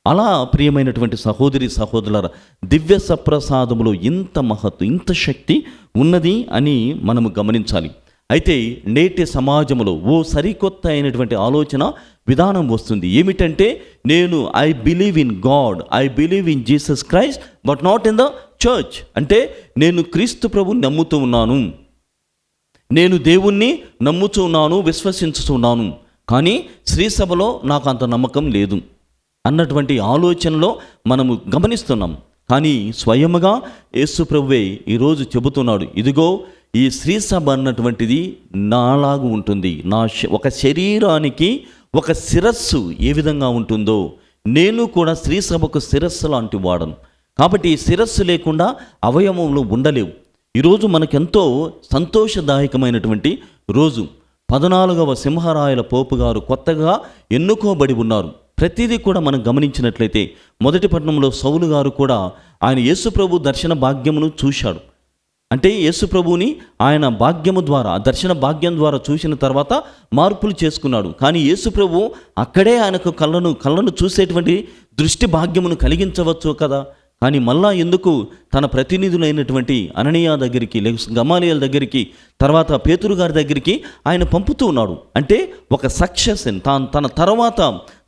అలా ప్రియమైనటువంటి సహోదరి సహోదరులారా, దివ్య సప్రసాదములో ఇంత మహత్వం, ఇంత శక్తి ఉన్నది అని మనము గమనించాలి. అయితే నేటి సమాజంలో సరికొత్త అయినటువంటి ఆలోచన విధానం వస్తుంది. ఏమిటంటే, నేను I believe in God, I believe in Jesus Christ but not in the church. అంటే నేను క్రీస్తు ప్రభుని నమ్ముతూ ఉన్నాను, నేను దేవుణ్ణి నమ్ముతూ ఉన్నాను, విశ్వసించుతున్నాను, కానీ శ్రీసభలో నాకు అంత నమ్మకం లేదు అన్నటువంటి ఆలోచనలో మనము గమనిస్తున్నాం. కానీ స్వయముగా యేసు ప్రభువే ఈరోజు చెబుతున్నాడు, ఇదిగో ఈ శ్రీసభ అన్నటువంటిది నాలాగా ఉంటుంది. ఒక శరీరానికి ఒక శిరస్సు ఏ విధంగా ఉంటుందో నేను కూడా శ్రీసభకు శిరస్సు లాంటి వాడను. కాబట్టి ఈ శిరస్సు లేకుండా అవయవములు ఉండలేవు. ఈరోజు మనకెంతో సంతోషదాయకమైనటువంటి రోజు. 14వ సింహరాయల పోపు గారు కొత్తగా ఎన్నుకోబడి ఉన్నారు. ప్రతిదీ కూడా మనం గమనించినట్లయితే మొదటి పట్టణంలో సౌలు గారు కూడా ఆయన యేసుప్రభు దర్శన భాగ్యమును చూశాడు. అంటే యేసుప్రభుని ఆయన భాగ్యము ద్వారా, దర్శన భాగ్యం ద్వారా చూసిన తర్వాత మార్పులు చేసుకున్నాడు. కానీ యేసుప్రభు అక్కడే ఆయనకు కళ్ళను చూసేటువంటి దృష్టి భాగ్యమును కలిగించవచ్చు కదా. కానీ మళ్ళా ఎందుకు తన ప్రతినిధులైనటువంటి అననీయ దగ్గరికి, గమాలియల్ దగ్గరికి, తర్వాత పేతురు గారి దగ్గరికి ఆయన పంపుతూ ఉన్నాడు. అంటే ఒక సక్సెషన్, తన తర్వాత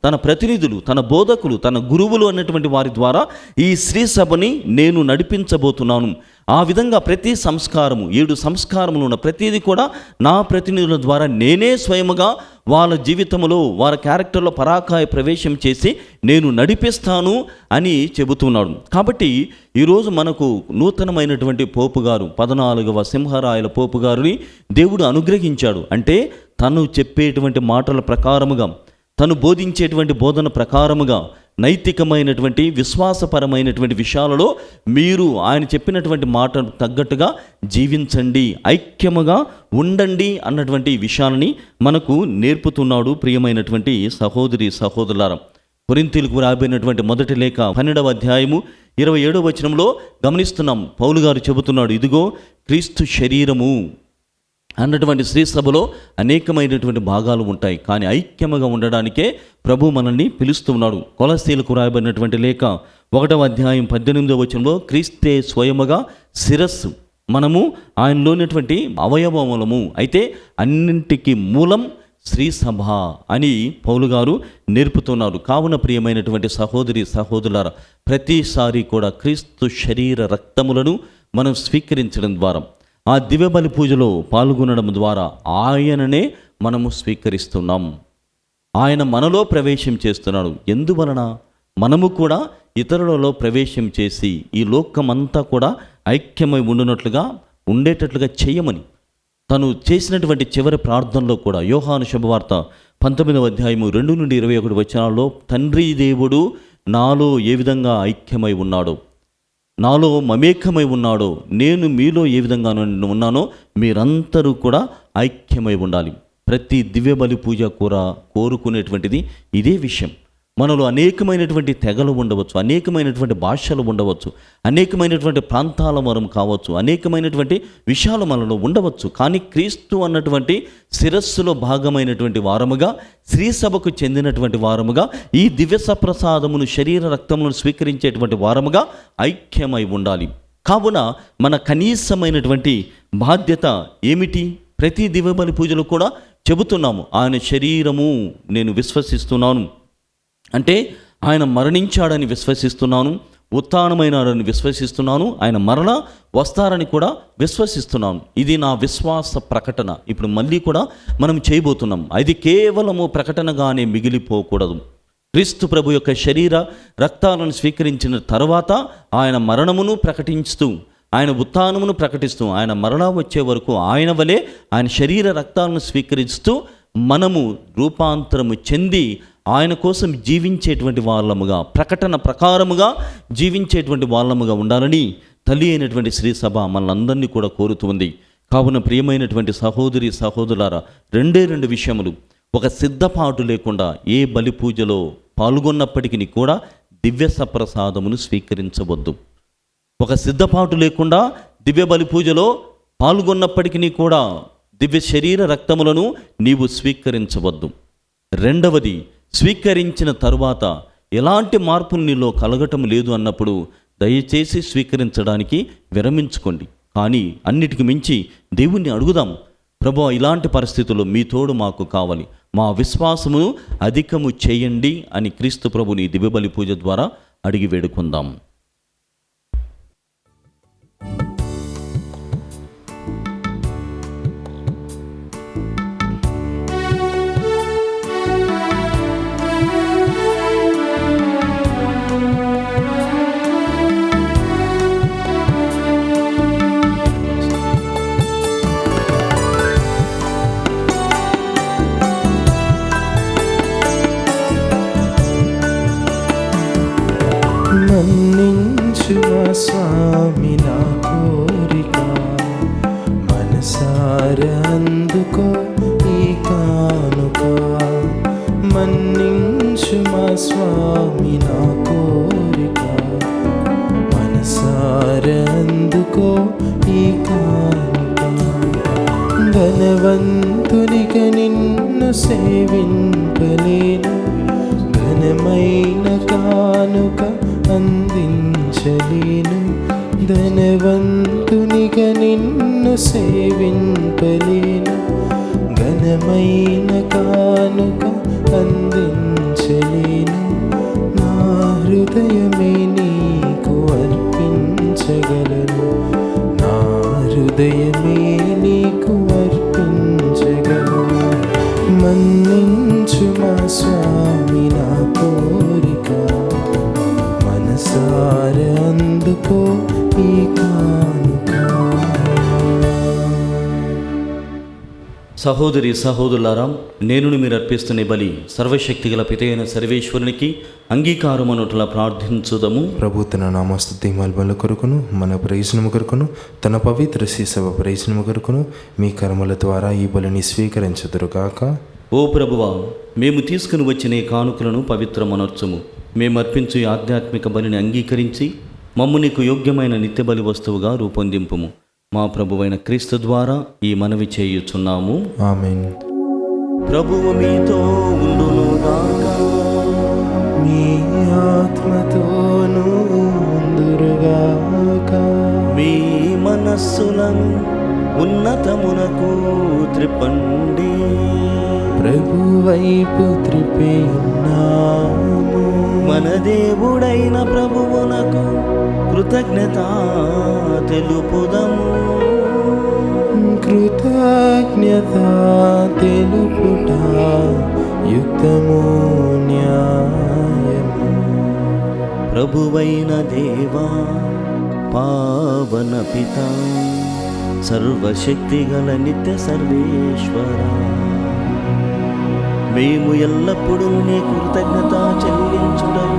తన ప్రతినిధులు, తన బోధకులు, తన గురువులు అన్నటువంటి వారి ద్వారా ఈ శ్రీ సభని నేను నడిపించబోతున్నాను. ఆ విధంగా ప్రతి సంస్కారము, 7 సంస్కారములు ఉన్న ప్రతిదీ కూడా నా ప్రతినిధుల ద్వారా నేనే స్వయముగా వాళ్ళ జీవితంలో, వాళ్ళ క్యారెక్టర్లో పరాకాయ ప్రవేశం చేసి నేను నడిపిస్తాను అని చెబుతున్నాడు. కాబట్టి ఈరోజు మనకు నూతనమైనటువంటి పోపు గారు, 14వ సింహరాయల పోపు గారిని దేవుడు అనుగ్రహించాడు. అంటే తను చెప్పేటువంటి మాటల ప్రకారముగా, తను బోధించేటువంటి బోధన ప్రకారముగా, నైతికమైనటువంటి విశ్వాసపరమైనటువంటి విషయాలలో మీరు ఆయన చెప్పినటువంటి మాటను తగ్గట్టుగా జీవించండి, ఐక్యముగా ఉండండి అన్నటువంటి విషయాలని మనకు నేర్పుతున్నాడు. ప్రియమైనటువంటి సహోదరి సహోదరులారా, కొరింథీయులకు రాబడినటువంటి మొదటి లేఖ 12వ అధ్యాయము 27వ వచనంలో గమనిస్తున్నాం. పౌలు గారు చెబుతున్నాడు, ఇదిగో క్రీస్తు శరీరము అన్నటువంటి శ్రీసభలో అనేకమైనటువంటి భాగాలు ఉంటాయి, కానీ ఐక్యముగా ఉండడానికే ప్రభు మనల్ని పిలుస్తున్నాడు. కొలస్సీలకు రాయబడినటువంటి లేఖ 1వ అధ్యాయం 18వ వచనంలో క్రీస్తే స్వయముగా శిరస్సు, మనము ఆయనలోనటువంటి అవయవములము, అయితే అన్నింటికి మూలం శ్రీసభ అని పౌలు గారు నేర్పుతున్నారు. కావున ప్రియమైనటువంటి సహోదరి సహోదరులారా, ప్రతిసారి కూడా క్రీస్తు శరీర రక్తములను మనం స్వీకరించడం ద్వారా, ఆ దివ్యబలి పూజలో పాల్గొనడం ద్వారా ఆయననే మనము స్వీకరిస్తున్నాం. ఆయన మనలో ప్రవేశం చేస్తున్నాడు. ఎందువలన? మనము కూడా ఇతరులలో ప్రవేశం చేసి ఈ లోకమంతా కూడా ఐక్యమై ఉండేటట్లుగా చేయమని తను చేసినటువంటి చివరి ప్రార్థనలో కూడా యోహాను శుభవార్త 19వ అధ్యాయము 2 నుండి 21 వచనాల్లో తండ్రి దేవుడు నాలో ఏ విధంగా ఐక్యమై ఉన్నాడో, నాలో మమేకమై ఉన్నాడో, నేను మీలో ఏ విధంగా ఉన్నానో మీరందరూ కూడా ఐక్యమై ఉండాలి. ప్రతి దివ్యబలి పూజ కోరుకునేటువంటిది ఇదే విషయం. మనలో అనేకమైనటువంటి తెగలు ఉండవచ్చు, అనేకమైనటువంటి భాషలు ఉండవచ్చు, అనేకమైనటువంటి ప్రాంతాల వరం కావచ్చు, అనేకమైనటువంటి విషయాలు మనలో ఉండవచ్చు. కానీ క్రీస్తు అన్నటువంటి శిరస్సులో భాగమైనటువంటి వారముగా, శ్రీసభకు చెందినటువంటి వారముగా, ఈ దివ్య సప్రసాదమును, శరీర రక్తములను స్వీకరించేటువంటి వారముగా ఐక్యమై ఉండాలి. కావున మన కనీసమైనటువంటి బాధ్యత ఏమిటి? ప్రతి దివ్యబలి పూజలు కూడా చెబుతున్నాము, ఆయన శరీరము నేను విశ్వసిస్తున్నాను, అంటే ఆయన మరణించాడని విశ్వసిస్తున్నాను, ఉత్థానమైనాడని విశ్వసిస్తున్నాను, ఆయన మరలా వస్తారని కూడా విశ్వసిస్తున్నాను. ఇది నా విశ్వాస ప్రకటన. ఇప్పుడు మళ్ళీ కూడా మనం చేయబోతున్నాం. అది కేవలము ప్రకటనగానే మిగిలిపోకూడదు. క్రీస్తు ప్రభు యొక్క శరీర రక్తాలను స్వీకరించిన తర్వాత ఆయన మరణమును ప్రకటిస్తూ, ఆయన ఉత్థానమును ప్రకటిస్తూ ఆయన మరలా వచ్చే వరకు ఆయన వలె ఆయన శరీర రక్తాలను స్వీకరిస్తూ మనము రూపాంతరము చెంది ఆయన కోసం జీవించేటువంటి వాళ్ళముగా, ప్రకటన ప్రకారముగా జీవించేటువంటి వాళ్ళముగా ఉండాలని తల్లి అయినటువంటి శ్రీ సభ మనలందరినీ కూడా కోరుతుంది. కావున ప్రియమైనటువంటి సహోదరి సహోదరులారా, రెండు విషయములు. ఒక సిద్ధపాటు లేకుండా ఏ బలి పూజలో పాల్గొన్నప్పటికీ కూడా దివ్య సప్రసాదమును స్వీకరించవద్దు. ఒక సిద్ధపాటు లేకుండా దివ్య బలి పూజలో పాల్గొన్నప్పటికీ కూడా దివ్య శరీర రక్తములను నీవు స్వీకరించవద్దు. రెండవది, స్వీకరించిన తరువాత ఎలాంటి మార్పులు నీలో కలగటం లేదు అన్నప్పుడు దయచేసి స్వీకరించడానికి విరమించుకోండి. కానీ అన్నిటికి మించి దేవుణ్ణి అడుగుదాం, ప్రభువా ఇలాంటి పరిస్థితుల్లో మీ తోడు మాకు కావాలి, మా విశ్వాసమును అధికము చేయండి అని క్రీస్తు ప్రభుని దివ్యబలి పూజ ద్వారా అడిగి వేడుకుందాం. మన్నించు మా స్వామి నా కోరిక, మనసారా అందుకో ఈ కానుక. మన్నించు మా స్వామి నా కోరిక, మనసారా అందుకో ఈ కానుక. ధనవంతునిగా నిన్ను సేవింపలేను, ఘనమైన కానుక అందించలేను. ధనవంతునిగా నిన్ను సేవింపలేను, ఘనమైన కానుక అందించలేను. నా హృదయమే నీకు అర్పించగలను, నా హృదయమే నీకు అర్పించగలను. మన్నించు మా స్వామి నా కోరిక, మనసారా అందుకో ఈ కానుక. సహోదరి సహోదరులారా, నేను మీరు అర్పిస్తున్న బలి సర్వశక్తిగల పితైన సర్వేశ్వరునికి అంగీకారమనుట్లా ప్రార్థించుదము. ప్రభు తన నామస్తుతి మల్బల కొరకును మన ప్రయోజనము కొరకును తన పవిత్ర శిశవ ప్రయోజనము కొరకును మీ కర్మల ద్వారా ఈ బలిని స్వీకరించుదురుగాక. ఓ ప్రభువా, మేము తీసుకుని వచ్చిన ఈ కానుకలను పవిత్రమనర్చుము. మేము అర్పించు ఈ ఆధ్యాత్మిక బలిని అంగీకరించి మమ్ము నీకు యోగ్యమైన నిత్య బలి వస్తువుగా రూపొందింపుము. మా ప్రభువైన క్రీస్తు ద్వారా ఈ మనవి చేయుచున్నాము. ఆమేన్. ప్రభువు మీతో ఉండునుగాక, మీ ఆత్మతోనూ ఉందురుగాక. మీ మనస్సులను ఉన్నతమునకు త్రిప్పండి. ప్రభు వైపు త్రిపేన్నాము, మన దేవుడైన ప్రభువునకు కృతజ్ఞత తెలుపుదము. కృతజ్ఞత తెలుపుట యుక్తము న్యాయము. ప్రభువైన దేవా, పావన పిత, సర్వశక్తిగల నిత్య సర్వేశ్వర, మేము ఎల్లప్పుడూ నీ కృతజ్ఞత చెల్లించుటయు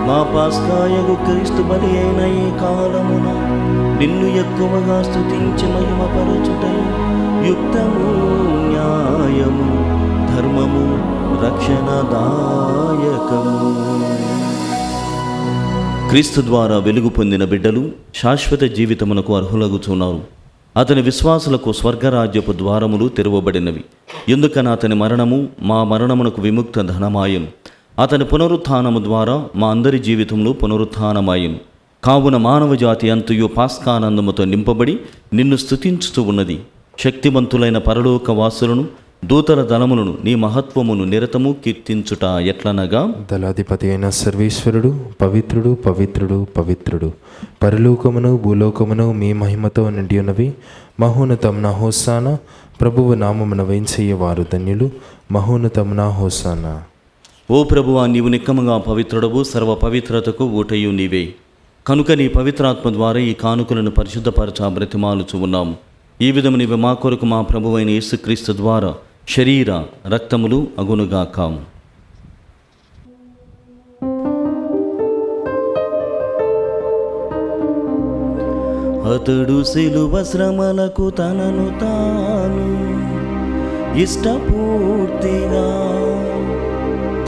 మా పాస్కాయగు క్రీస్తు బలి అయిన ఈ కాలమున నిన్ను ఎక్కువగా స్తుతించి మహిమపరచుటయు యుక్తము న్యాయము ధర్మము రక్షణదాయకము. క్రీస్తు ద్వారా వెలుగు పొందిన బిడ్డలు శాశ్వత జీవితమునకు అర్హులగుచున్నారు. అతని విశ్వాసులకు స్వర్గరాజ్యపు ద్వారములు తెరవబడినవి. ఎందుకని అతని మరణము మా మరణమునకు విముక్త ధనమాయను. అతని పునరుత్థానము ద్వారా మా అందరి జీవితంలో పునరుత్థానమాయను. కావున మానవ జాతి అంతయు పాస్కానందముతో నింపబడి నిన్ను స్తుతించుతూ ఉన్నది. శక్తివంతులైన పరలోక వాసులను దూతల దళములను నీ మహత్వమును నిరతము కీర్తించుట ఎట్లనగా, దళాధిపతి అయిన సర్వేశ్వరుడు పవిత్రుడు పవిత్రుడు పవిత్రుడు, పరలోకమును భూలోకమును మీ మహిమతో నిండి ఉన్నవి. మహోన్నతమున హోసానా, ప్రభువు నామమున వేంచేయవారు ధన్యులు. మహోన్నతమున హోసానా. ఓ ప్రభువా, నీవు నిక్కముగా పవిత్రుడవు, సర్వ పవిత్రతకు ఊటయు నీవే. కనుక నీ పవిత్రాత్మ ద్వారా ఈ కానుకలను పరిశుద్ధపరచ బ్రతిమాలుచు ఉన్నాము. ఈ విధమునివి మా కొరకు మా ప్రభువైన యేసుక్రీస్తు ద్వారా శరీర రక్తములు అగునుగాక. అతడు శిలువ శ్రమలకు తనను తాను ఇష్టపూర్తిగా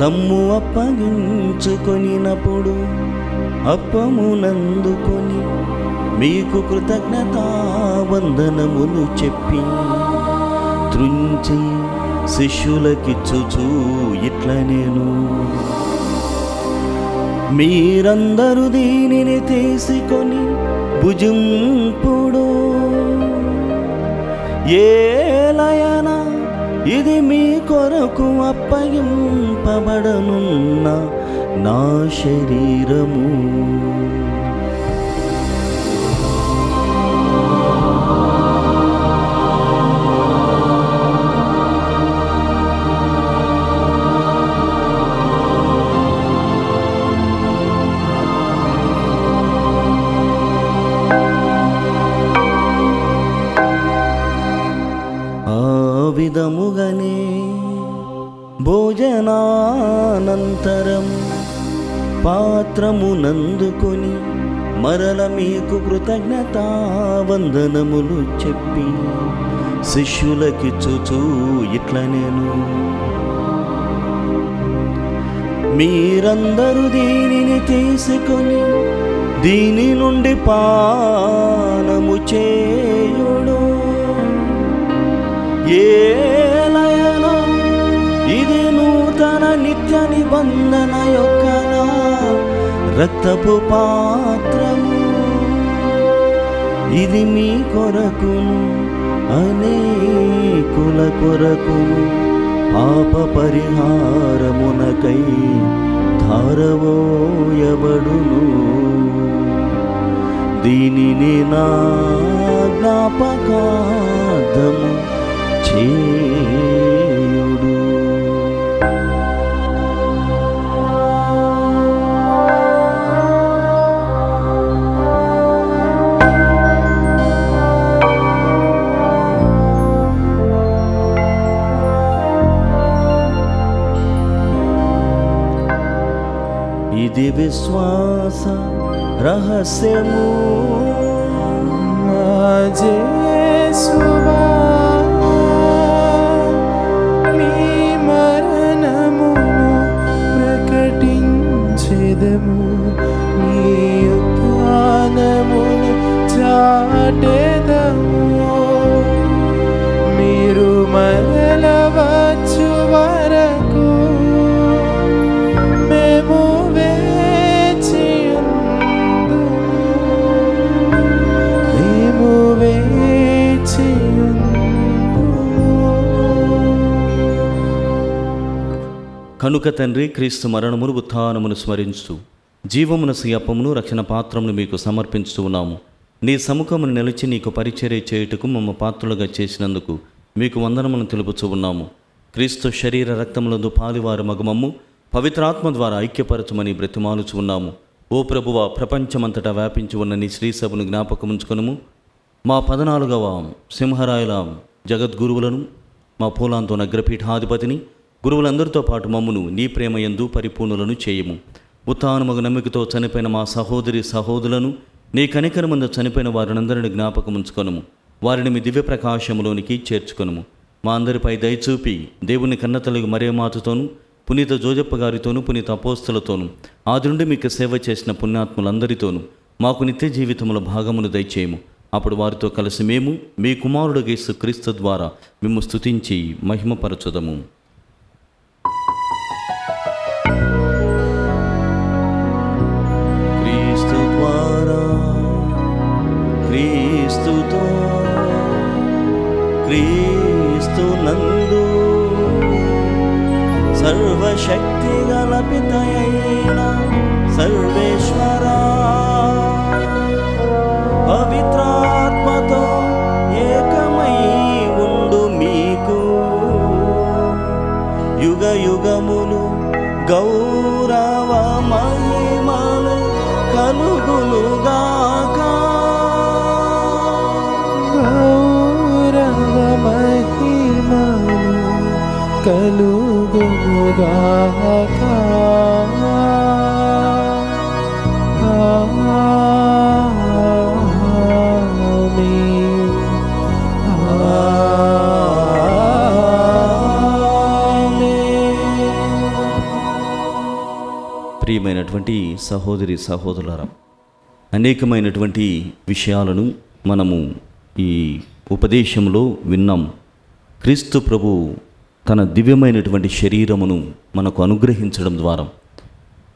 తమ్ము అప్పగించుకొనినప్పుడు అప్పమునందుకొని మీకు కృతజ్ఞతావందనములు చెప్పి త్రుంచి శిష్యులకిచ్చుచూ ఇట్ల నేను, మీరందరూ దీనిని తీసుకొని భుజింపుడు, ఏలయన ఇది మీ కొరకు అప్పగింపబడనున్న నా శరీరము. విధముగనే భోజనానంతరం పాత్రమునందుకొని మరల మీకు కృతజ్ఞతావందనములు చెప్పి శిష్యులకిచ్చుచూ ఇట్ల నేను, మీరందరూ దీనిని తీసుకొని దీని నుండి పానము చేయుడు, ఏలయనా ఇది నూతన నిత్య నిబంధన యొక్క నా రక్తపు పాత్రము, ఇది మీ కొరకును అనేకుల కొరకును పాప పరిహారమునకై ధారవోయబడును. దీనిని నా జ్ఞాపకార్థము చేయుడు. ఇది విశ్వాస రహస్యము, జేసువా మీ మరణమును ప్రకటించెదము, మీ ఉత్థానమును చాటెదము, మీరు మరల వచ్చు వరకు మేము కనుక తండ్రి, క్రీస్తు మరణమును ఉత్థానమును స్మరించు జీవమునసు అప్పమును రక్షణ పాత్రమును మీకు సమర్పించుతూ ఉన్నాము. నీ సముఖమును నిలిచి నీకు పరిచర్య చేయుటకు మమ్మ పాత్రలుగా చేసినందుకు మీకు వందనమును తెలుపుచూ ఉన్నాము. క్రీస్తు శరీర రక్తములందు పాలివారు మగుమమ్ము పవిత్రాత్మ ద్వారా ఐక్యపరచమని బ్రతిమాలుచు ఉన్నాము. ఓ ప్రభువా, ప్రపంచమంతటా వ్యాపించి ఉన్న నీ శ్రీసభను జ్ఞాపకముంచుకొనుము. మా 14వ సింహరాయుల జగద్గురువులను, మా పూలాంతో అగ్రపీఠాధిపతిని, గురువులందరితో పాటు మమ్మును నీ ప్రేమయందు పరిపూర్ణులను చేయము. ఉత్థానమగు నమ్మికతో చనిపోయిన మా సహోదరి సహోదరులను, నీ కనికరమందు చనిపోయిన వారినందరిని జ్ఞాపకముంచుకొనుము. వారిని మీ దివ్య ప్రకాశములోనికి చేర్చుకొనుము. మా అందరిపై దయచూపి దేవుని కన్నతలుగు మరియమాతతోనూ, పునీత జోజప్ప గారితోనూ, పునీత అపోస్తలతోనూ, ఆది నుండి మీకు సేవ చేసిన పుణ్యాత్ములందరితోనూ మాకు నిత్య జీవితముల భాగమును దయచేయము. అప్పుడు వారితో కలిసి మేము మీ కుమారుడు యేసు క్రీస్తు ద్వారా మిమ్ము స్తుతించి మహిమపరచుదము. క్రీస్తు ద్వారా, క్రీస్తుతో, క్రీస్తు నందు సర్వశక్తి గల పితయైన సర్వేశ్వరా, పవిత్రాత్మతో ఏకమై ఉండు మీకు యుగ యుగములు గౌరవ మహిమలు కలుగును. గాక. ప్రియమైనటువంటి సహోదరి సహోదరులారా, అనేకమైనటువంటి విషయాలను మనము ఈ ఉపదేశంలో విన్నాం. క్రీస్తు ప్రభు తన దివ్యమైనటువంటి శరీరమును మనకు అనుగ్రహించడం ద్వారా,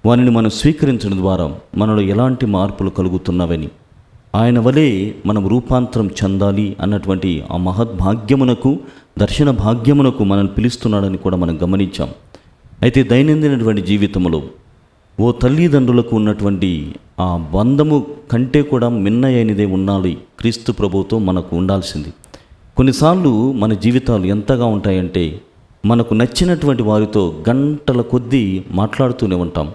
వానిని మనం స్వీకరించడం ద్వారా మనలో ఎలాంటి మార్పులు కలుగుతున్నవని, ఆయన వలె మనం రూపాంతరం చెందాలి అన్నటువంటి ఆ మహద్భాగ్యమునకు, దర్శన భాగ్యమునకు మనల్ని పిలుస్తున్నాడని కూడా మనం గమనించాం. అయితే దైనందినటువంటి జీవితంలో ఓ తల్లిదండ్రులకు ఉన్నటువంటి ఆ బంధము కంటే కూడా మిన్నయైనదే ఉండాలి క్రీస్తు ప్రభువుతో మనకు ఉండాల్సింది. కొన్నిసార్లు మన జీవితాలు ఎంతగా ఉంటాయంటే, మనకు నచ్చినటువంటి వారితో గంటల కొద్దీ మాట్లాడుతూనే ఉంటాం.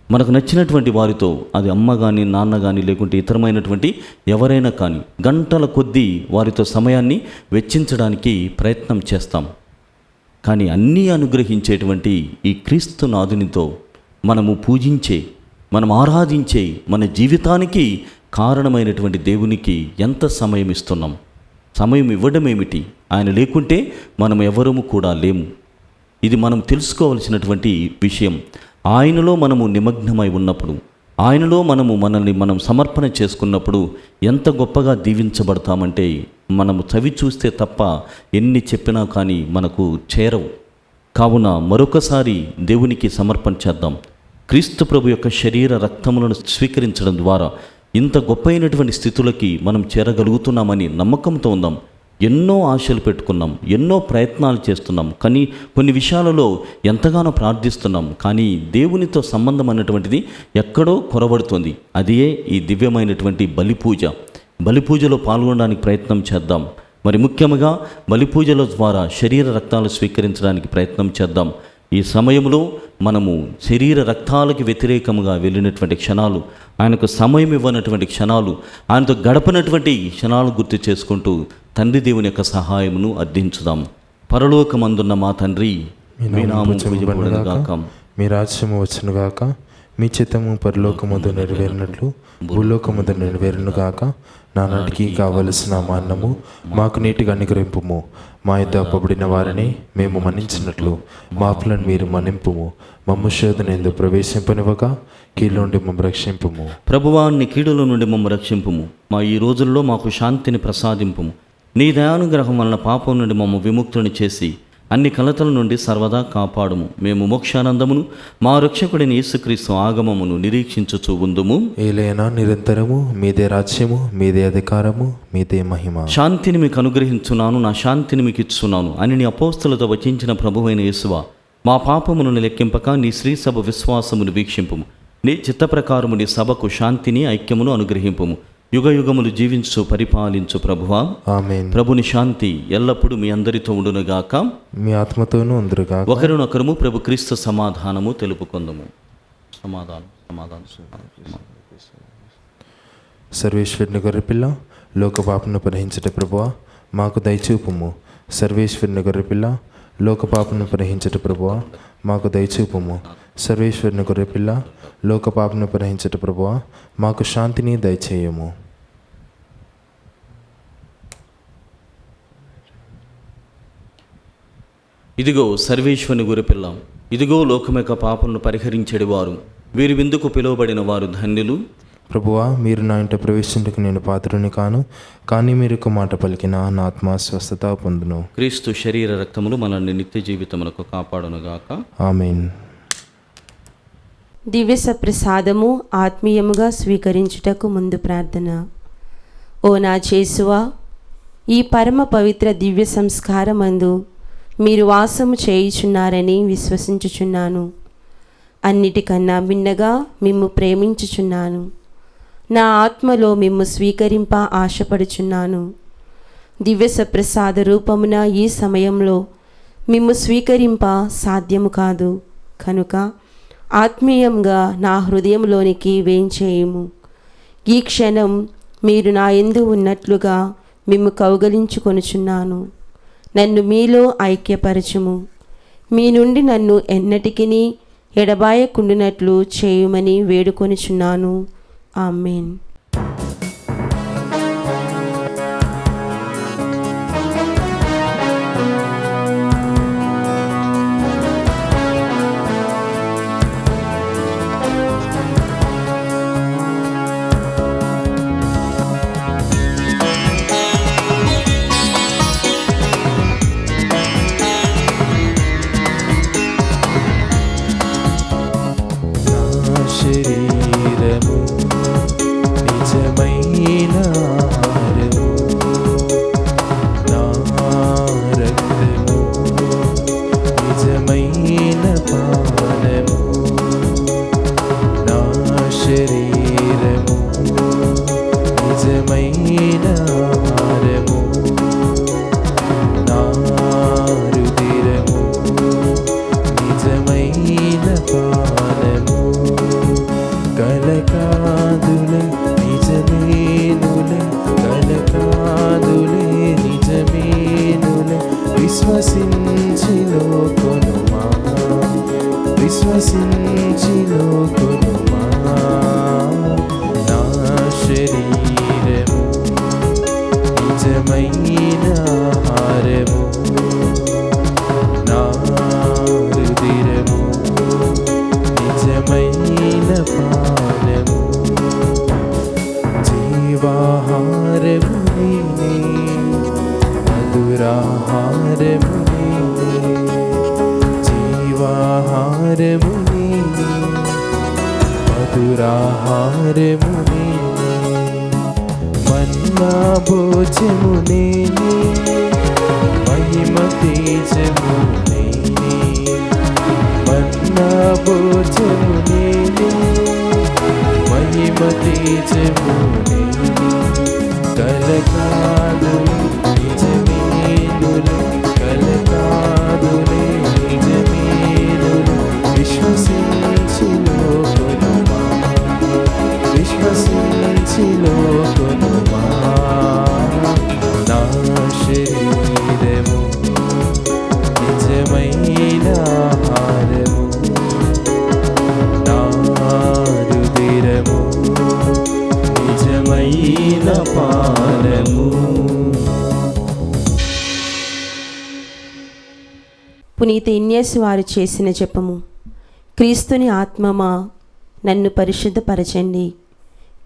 మనకు నచ్చినటువంటి వారితో, అది అమ్మ కానీ నాన్న కానీ లేకుంటే ఇతరమైనటువంటి ఎవరైనా కానీ, గంటల కొద్దీ వారితో సమయాన్ని వెచ్చించడానికి ప్రయత్నం చేస్తాం. కానీ అన్నీ అనుగ్రహించేటువంటి ఈ క్రీస్తు నాథునితో మనము పూజించే, మనం ఆరాధించే, మన జీవితానికి కారణమైనటువంటి దేవునికి ఎంత సమయం ఇస్తున్నాం? సమయం ఇవ్వడం ఏమిటి? ఆయన లేకుంటే మనం ఎవరము కూడా లేము. ఇది మనం తెలుసుకోవలసినటువంటి విషయం. ఆయనలో మనము నిమగ్నమై ఉన్నప్పుడు, ఆయనలో మనల్ని మనం సమర్పణ చేసుకున్నప్పుడు ఎంత గొప్పగా దీవించబడతామంటే, మనము చవి చూస్తే తప్ప ఎన్ని చెప్పినా కానీ మనకు చేరవు. కావున మరొకసారి దేవునికి సమర్పణ చేద్దాం. క్రీస్తు ప్రభు యొక్క శరీర రక్తములను స్వీకరించడం ద్వారా ఇంత గొప్పైనటువంటి స్థితులకి మనం చేరగలుగుతున్నామని నమ్మకంతో ఉందాం. ఎన్నో ఆశలు పెట్టుకున్నాం, ఎన్నో ప్రయత్నాలు చేస్తున్నాం, కానీ కొన్ని విషయాలలో ఎంతగానో ప్రార్థిస్తున్నాం, కానీ దేవునితో సంబంధం అన్నటువంటిది ఎక్కడో కొరబడుతుంది. అదే ఈ దివ్యమైనటువంటి బలిపూజలో పాల్గొనడానికి ప్రయత్నం చేద్దాం. మరి ముఖ్యంగా బలిపూజల ద్వారా శరీర రక్తాలు స్వీకరించడానికి ప్రయత్నం చేద్దాం. ఈ సమయంలో మనము శరీర రక్తాలకు వ్యతిరేకముగా వెళ్ళినటువంటి క్షణాలు, ఆయనకు సమయం ఇవ్వనటువంటి క్షణాలు, ఆయనతో గడపనటువంటి క్షణాలు గుర్తు చేసుకుంటూ తండ్రి దేవుని యొక్క సహాయమును అర్థించుదాం. పరలోకమందున్న మా తండ్రి, మీ నామము పూజింపబడునుగాక, మీ రాజ్యము వచ్చునుగాక, మీ చిత్తము పరలోకమందు నెరవేరినట్లు భూలోకమందు నెరవేరునుగాక. నానాటికి కావలసిన మా అన్నము మాకు నీటిగా అనుగ్రహింపుము. మా యొద్ద అప్పబడిన వారిని మేము మన్నించినట్లు మా అప్పులను మీరు మన్నింపుము. మమ్ము శోధన ఎందుకు ప్రవేశింపనివ్వగా కీడు నుండి మమ్ము రక్షింపుము. ప్రభువా, నీ కీడుల నుండి మమ్ము రక్షింపుము. మా ఈ రోజుల్లో మాకు శాంతిని ప్రసాదింపుము. నీ దయానుగ్రహం వలన పాపం నుండి మమ్ము విముక్తుని చేసి అన్ని కలతల నుండి సర్వదా కాపాడుము. మేము మోక్షానందమును మా రక్షకుడిని యేసుక్రీస్తు ఆగమమును నిరీక్షించుచూ ఉందుము. ఏలైనా నిరంతరము మీదే రాజ్యము, మీదే అధికారము, మీదే మహిమ. శాంతిని మీకు అనుగ్రహించున్నాను, నా శాంతిని మీకు ఇచ్చున్నాను అని నీ అపోస్తలతో వచించిన ప్రభువైన యేసువా, మా పాపమును లెక్కింపక నీ శ్రీ సభ విశ్వాసమును వీక్షింపుము. నీ చిత్త ప్రకారము నీ సభకు శాంతిని, ఐక్యమును అనుగ్రహింపుము. యుగ యుగములు జీవించు పరిపాలించు ప్రభువా, ఆమేన్. ప్రభుని శాంతి ఎల్లప్పుడూ మీ అందరితో ఉండునుగాక, మీ ఆత్మతోనూ ఉందురుగాక. ఒకరినొకరము ప్రభు క్రీస్తు సమాధానము తెలుపుకుందుము. సమాధానం. సర్వేశ్వరుని గొర్రెపిల్ల, లోక పాపను పరిహరించుట ప్రభువా మాకు దయచూపుము. సర్వేశ్వరుని గొర్రెపిల్ల, లోక పాపను పరిహరించుట ప్రభువా మాకు దయచూపుము. సర్వేశ్వరుని గొర్రెపిల్ల, లోక పాపను పరిహరించుట ప్రభువా మాకు శాంతిని దయచేయము. ఇదిగో సర్వేశ్వరుని గొర్రెపిల్ల, ఇదిగో లోకం యొక్క పాపలను పరిహరించేవారు, వీరి విందుకు పిలువబడిన వారు ధన్యులు. ప్రభువా, మీరు నా ఇంట ప్రవేశించుటకు నేను పాత్రుని కాను, కానీ మీరు ఒక మాట పలికిన నా ఆత్మ స్వస్థత పొందును. క్రీస్తు శరీర రక్తములు మనల్ని నిత్య జీవితములకు కాపాడునుగాక, ఆమేన్. దివ్య సప్రసాదము ఆత్మీయముగా స్వీకరించుటకు ముందు ప్రార్థన. ఓ నా యేసువా, ఈ పరమ పవిత్ర దివ్య సంస్కారమందు మీరు వాసము చేయుచున్నారని విశ్వసించుచున్నాను. అన్నిటికన్నా భిన్నగా మిమ్ము ప్రేమించుచున్నాను. నా ఆత్మలో మిమ్ము స్వీకరింప ఆశపడుచున్నాను. దివ్య సప్రసాద రూపమున ఈ సమయంలో మిమ్ము స్వీకరింప సాధ్యము కాదు కనుక ఆత్మీయంగా నా హృదయంలోనికి వేంచేయుము. ఈ క్షణం మీరు నా యందు ఉన్నట్లుగా మిమ్ము కౌగలించుకొనుచున్నాను. నన్ను మీలో ఐక్యపరచుము. మీ నుండి నన్ను ఎన్నటికిని ఎడబాయకుండునట్లు చేయుమని వేడుకొనుచున్నాను. ఆమేన్. శరీరము నిజమైన ఆహారము, నా రక్తము నిజమైన పానము. నా శరీరము నిజమైన ఆహారము, నా రుధిరము నిజమైన పానము. కలకాదులే నిజమేనులే, కలకాదులే నిజమేనులే, విశ్వసించిలో కొనుమా, విశ్వసించిలో కొనుమా. నా శరీరము నిజమైన ఆహారము, నా రుధిరము నిజమైన పానము. జీవాహారము నీవే, మధురాహారము నీవే, జీవాహారము నీవే, మధురాహారము నీవే. మన్నా భోజము నేనే, మహిమ తేజము నేనే. మన్నా భోజము నేనే, మహిమ తేజము నేనే. కలకాదులే నిజమేనులే, కలకాదులే నిజమేనులే, విశ్వసించిలో కొనుమా, విశ్వసించిలో కొనుమా. నా శరీరము నిజమైన ఆహారము, నా రుధిరము నిజమైన పానము. పునీత ఇన్యాసు వారు చేసిన జపము. క్రీస్తుని ఆత్మమా నన్ను పరిశుద్ధపరచండి,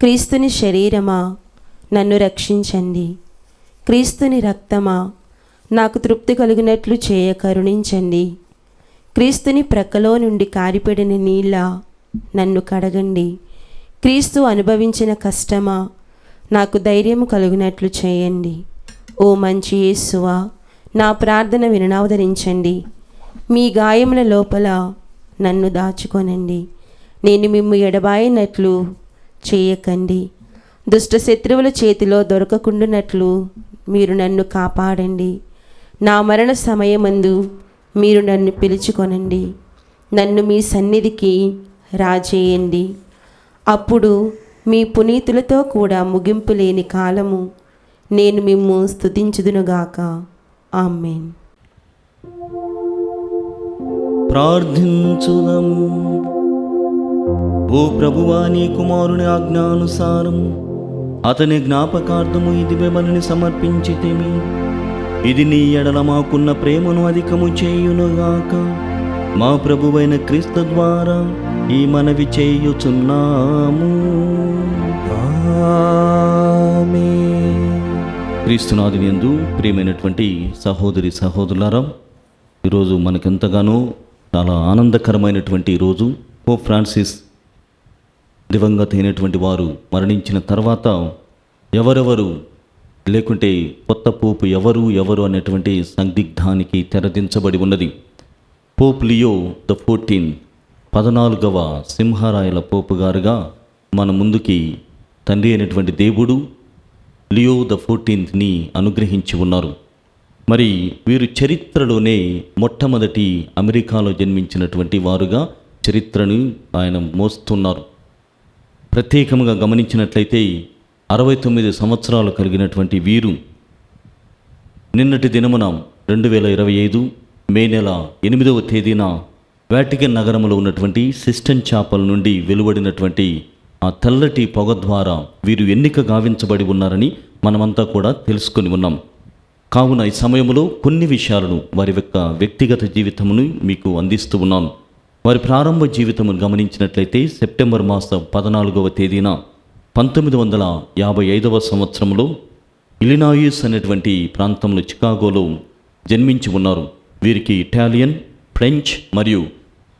క్రీస్తుని శరీరమా నన్ను రక్షించండి, క్రీస్తుని రక్తమా నాకు తృప్తి కలిగినట్లు చేయ కరుణించండి, క్రీస్తుని ప్రక్కలో నుండి కారిపడిన నీళ్ళ నన్ను కడగండి, క్రీస్తు అనుభవించిన కష్టమా నాకు ధైర్యము కలుగునట్లు చేయండి. ఓ మంచి యేసువా, నా ప్రార్థన వినవదరించండి, మీ గాయముల లోపల నన్ను దాచుకొనండి, నేను మిమ్ము ఎడబాయినట్లు చేయకండి, దుష్ట శత్రువుల చేతిలో దొరకకుండునట్లు మీరు నన్ను కాపాడండి. నా మరణ సమయమందు మీరు నన్ను పిలుచుకొనండి, నన్ను మీ సన్నిధికి రాజేయండి. అప్పుడు మీ పునీతులతో కూడా ముగింపు లేని కాలము నేను మిమ్ము స్తుతించుదునుగాక. ఆమేన్. ప్రార్థించుదము. ఓ ప్రభువా, నీ కుమారుని ఆజ్ఞానుసారము అతని జ్ఞాపకార్థము ఇది బలిని సమర్పించితిమి. ఇది నీ ఎడల మాకున్న ప్రేమను అధికము చేయునుగాక. మా ప్రభువైన క్రీస్తు ద్వారా ఈ మనవి చేయుచున్నాము. ఆమేన్. క్రీస్తునాథుని యందు ప్రియమైనటువంటి సహోదరి సహోదరులారా, ఈరోజు మనకెంతగానో చాలా ఆనందకరమైనటువంటి రోజు. పోప్ ఫ్రాన్సిస్ దివంగత అయినటువంటి వారు మరణించిన తర్వాత ఎవరెవరు లేకుంటే కొత్త పోపు ఎవరు అనేటువంటి సందిగ్ధానికి తెరదించబడి ఉన్నది. పోప్ లియో ద 14 14వ సింహరాయల పోపు గారుగా మన ముందుకి తండ్రి అయినటువంటి దేవుడు లియో ద 14ని అనుగ్రహించి ఉన్నారు. మరి వీరు చరిత్రలోనే మొట్టమొదటి అమెరికాలో జన్మించినటువంటి వారుగా చరిత్రను ఆయన మోస్తున్నారు. ప్రత్యేకంగా గమనించినట్లయితే 69 సంవత్సరాలు కలిగినటువంటి వీరు నిన్నటి దినమున 2025 మే నెల 8వ తేదీన వాటికన్ నగరంలో ఉన్నటువంటి సిస్టన్ చాపల్ నుండి వెలువడినటువంటి ఆ తెల్లటి పొగ ద్వారా వీరు ఎన్నిక గావించబడి ఉన్నారని మనమంతా కూడా తెలుసుకొని ఉన్నాం. కావున ఈ సమయంలో కొన్ని విషయాలను వారి యొక్క వ్యక్తిగత జీవితమును మీకు అందిస్తూ ఉన్నాను. వారి ప్రారంభ జీవితమును గమనించినట్లయితే సెప్టెంబర్ మాసం 14వ తేదీన 1955వ సంవత్సరంలో ఇలినాయిస్ అనేటువంటి ప్రాంతంలో చికాగోలో జన్మించి ఉన్నారు. వీరికి ఇటాలియన్, ఫ్రెంచ్ మరియు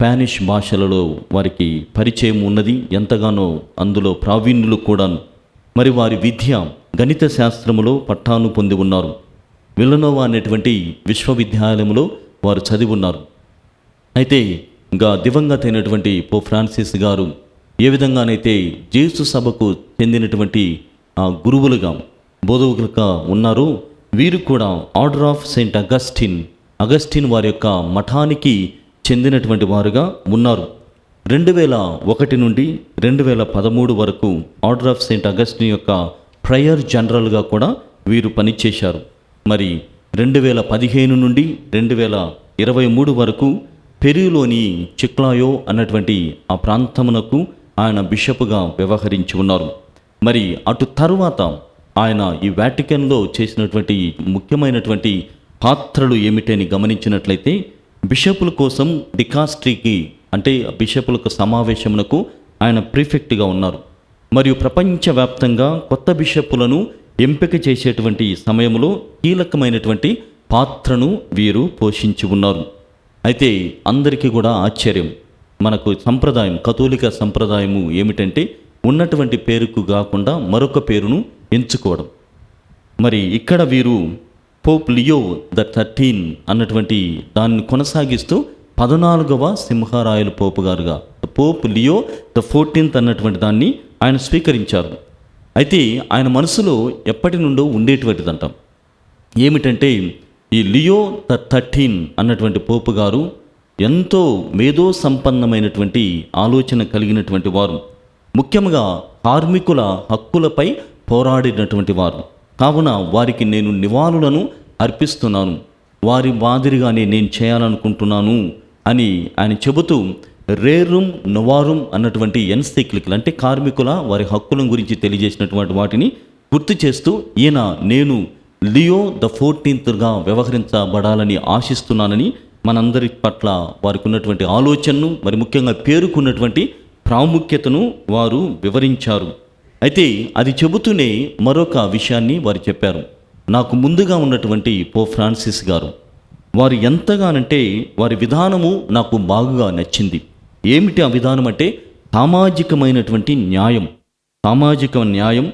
స్పానిష్ భాషలలో వారికి పరిచయం ఉన్నది. ఎంతగానో అందులో ప్రావీణ్యులు కూడాను. మరి వారి విద్య గణిత శాస్త్రములో పట్టాను పొంది ఉన్నారు. విల్లనోవా అనేటువంటి విశ్వవిద్యాలయంలో వారు చదివి ఉన్నారు. అయితే ఇంకా దివంగత అయినటువంటి పోప్ ఫ్రాన్సిస్ గారు ఏ విధంగానైతే జేసు సభకు చెందినటువంటి గురువులుగా బోధకులుగా ఉన్నారో, వీరు కూడా ఆర్డర్ ఆఫ్ సెయింట్ అగస్టిన్ వారి యొక్క మఠానికి చెందినటువంటి వారుగా ఉన్నారు. 2001 నుండి 2013 వరకు ఆర్డర్ ఆఫ్ సెయింట్ అగస్టిన్ యొక్క ప్రయర్ జనరల్గా కూడా వీరు పనిచేశారు. మరి 2015 నుండి 2023 వరకు పెరులోని చిక్లాయో అన్నటువంటి ఆ ప్రాంతమునకు ఆయన బిషప్గా వ్యవహరించి ఉన్నారు. మరి అటు తరువాత ఆయన ఈ వాటికన్లో చేసినటువంటి ముఖ్యమైనటువంటి పాత్రలు ఏమిటని గమనించినట్లయితే, బిషపుల కోసం డికాస్ట్రీకి అంటే బిషపులకు సమావేశమునకు ఆయన ప్రిఫెక్ట్గా ఉన్నారు. మరియు ప్రపంచవ్యాప్తంగా కొత్త బిషపులను ఎంపిక చేసేటువంటి సమయంలో కీలకమైనటువంటి పాత్రను వీరు పోషించి ఉన్నారు. అయితే అందరికీ కూడా ఆశ్చర్యం, మనకు సంప్రదాయం, కథోలిక సంప్రదాయము ఏమిటంటే ఉన్నటువంటి పేరుకు కాకుండా మరొక పేరును ఎంచుకోవడం. మరి ఇక్కడ వీరు పోప్ లియో ద 13 అన్నటువంటి దాన్ని కొనసాగిస్తూ 14వ సింహరాయలు పోపు గారుగా పోప్ లియో ద 14th అన్నటువంటి దాన్ని ఆయన స్వీకరించారు. అయితే ఆయన మనసులో ఎప్పటి నుండో ఉండేటువంటిదంట. ఏమిటంటే ఈ లియో ద 13 అన్నటువంటి పోపు గారు ఎంతో మేధో సంపన్నమైనటువంటి ఆలోచన కలిగినటువంటి వారు. ముఖ్యంగా కార్మికుల హక్కులపై పోరాడినటువంటి వారు. కావున వారికి నేను నివాళులను అర్పిస్తున్నాను, వారి మాదిరిగానే నేను చేయాలనుకుంటున్నాను అని ఆయన చెబుతూ రేరుం నొవారుం అన్నటువంటి ఎన్సైక్లికల్ అంటే కార్మికుల వారి హక్కుల గురించి తెలియజేసినటువంటి వాటిని గుర్తు చేస్తూ ఈయన నేను లియో ద 14th వ్యవహరించబడాలని ఆశిస్తున్నానని మనందరి పట్ల వారికి ఉన్నటువంటి ఆలోచనను, మరి ముఖ్యంగా పేరుకున్నటువంటి ప్రాముఖ్యతను వారు వివరించారు. అయితే అది చెబుతూనే మరొక విషయాన్ని వారు చెప్పారు. నాకు ముందుగా ఉన్నటువంటి పోప్ ఫ్రాన్సిస్ గారు వారు ఎంతగానంటే వారి విధానము నాకు బాగా నచ్చింది. ఏమిటి ఆ విధానం అంటే సామాజిక న్యాయం,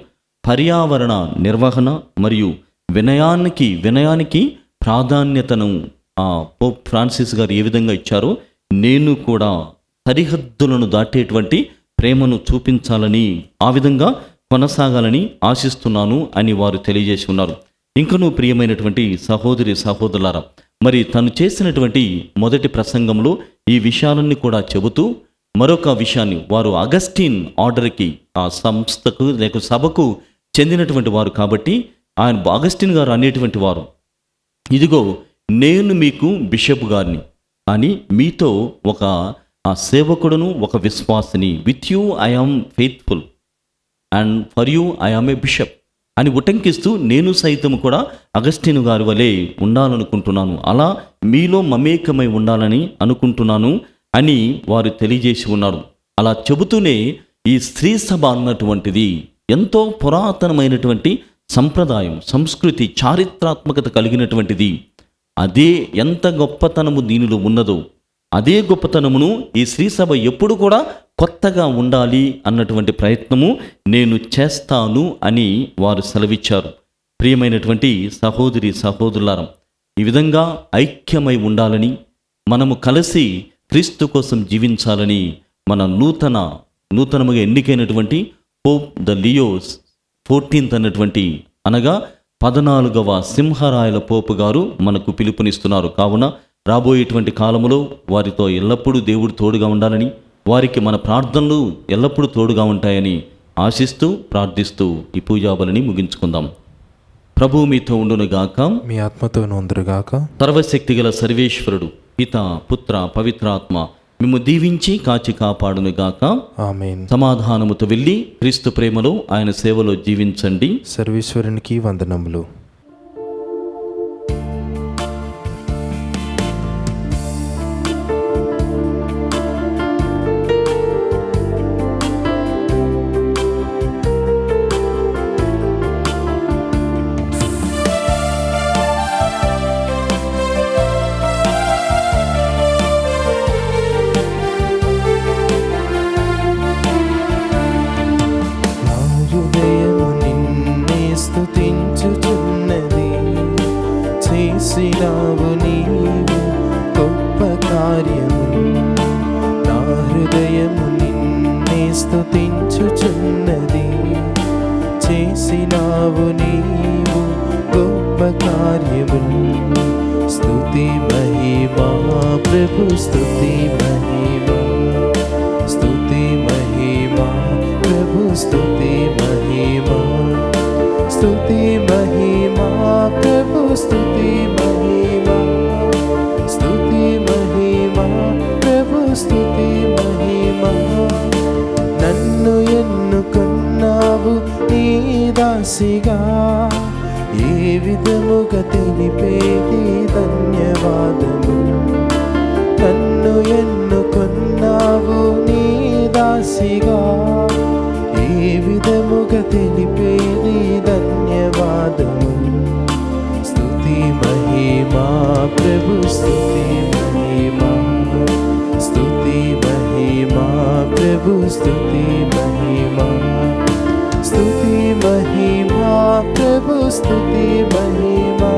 పర్యావరణ నిర్వహణ మరియు వినయానికి ప్రాధాన్యతను పోప్ ఫ్రాన్సిస్ గారు ఏ విధంగా ఇచ్చారో నేను కూడా సరిహద్దులను దాటేటువంటి ప్రేమను చూపించాలని, ఆ విధంగా కొనసాగాలని ఆశిస్తున్నాను అని వారు తెలియజేసి ఉన్నారు. ఇంకనూ ప్రియమైనటువంటి సహోదరులారా, మరి తను చేసినటువంటి మొదటి ప్రసంగంలో ఈ విషయాలన్నీ కూడా చెబుతూ మరొక విషయాన్ని, వారు అగస్టిన్ ఆర్డర్కి ఆ సంస్థకు లేక సభకు చెందినటువంటి వారు కాబట్టి ఆయన అగస్టిన్ గారు అనేటువంటి వారు, ఇదిగో నేను మీకు బిషప్ గారిని అని మీతో ఒక సేవకుడును ఒక విశ్వాసిని, with you I am faithful and for you I am a bishop అని ఉటంకిస్తూ నేను సైతం కూడా అగస్టిన్ గారి వలె ఉండాలనుకుంటున్నాను, అలా మీలో మమేకమై ఉండాలని అనుకుంటున్నాను అని వారు తెలియజేసి ఉన్నారు. అలా చెబుతూనే ఈ స్త్రీ సభ అన్నటువంటిది ఎంతో పురాతనమైనటువంటి సంప్రదాయం, సంస్కృతి, చారిత్రాత్మకత కలిగినటువంటిది. అదే ఎంత గొప్పతనము దీనిలో ఉన్నదో అదే గొప్పతనమును ఈ స్త్రీ సభ ఎప్పుడు కూడా కొత్తగా ఉండాలి అన్నటువంటి ప్రయత్నము నేను చేస్తాను అని వారు సెలవిచ్చారు. ప్రియమైనటువంటి సహోదరులారా, ఈ విధంగా ఐక్యమై ఉండాలని, మనము కలిసి క్రీస్తు కోసం జీవించాలని మన నూతనముగా ఎన్నికైనటువంటి పోప్ ద లియో 14th అన్నటువంటి అనగా 14వ సింహరాయల పోపు గారు మనకు పిలుపునిస్తున్నారు. కావున రాబోయేటువంటి కాలములో వారితో ఎల్లప్పుడూ దేవుడు తోడుగా ఉండాలని, వారికి మన ప్రార్థనలు ఎల్లప్పుడూ తోడుగా ఉంటాయని ఆశిస్తూ ప్రార్థిస్తూ ఈ పూజాబలిని ముగించుకుందాం. ప్రభువు మీతో ఉండునుగాక. మీ ఆత్మతో నొందురుగాక. సర్వశక్తిగల సర్వేశ్వరుడు పిత పుత్ర పవిత్రాత్మ మిమ్ము దీవించి కాచి కాపాడునుగాక. ఆమేన్. సమాధానముతో వెళ్ళి క్రీస్తు ప్రేమలో ఆయన సేవలో జీవించండి. సర్వేశ్వరునికి వందనములు. నా హృదయము నిన్నే స్తుతించుచున్నది, చేసినావు నీవు గొప్ప కార్యము. నా హృదయము నిన్నే స్తుతించుచున్నది, చేసినావు నీవు గొప్ప కార్యము. స్తుతి మహిమా ప్రభు, స్తుతి మహిమా, స్తుతి మహిమా ప్రభు, స్తుతి మహిమా, స్తుతి మహిమా ప్రభు, స్తుతి మహిమా, స్తుతి మహిమా ప్రభు, స్తుతి మహిమా. నన్ను ఎన్నుకున్నావు నీ దాసిగా, ఏ విధముగా తెలిపేది ధన్యవాదము. నన్ను ఎన్నుకున్నావు నీ దాసిగా, ఏ విధముగా తెలిపేది ధన్యవాదము. స్తుతి మహిమా ప్రభు, స్తుతి మహిమా, స్తుతి మహిమా ప్రభు, స్తుతి మహిమా, స్తుతి మహిమా ప్రభు, స్తుతి మహిమా.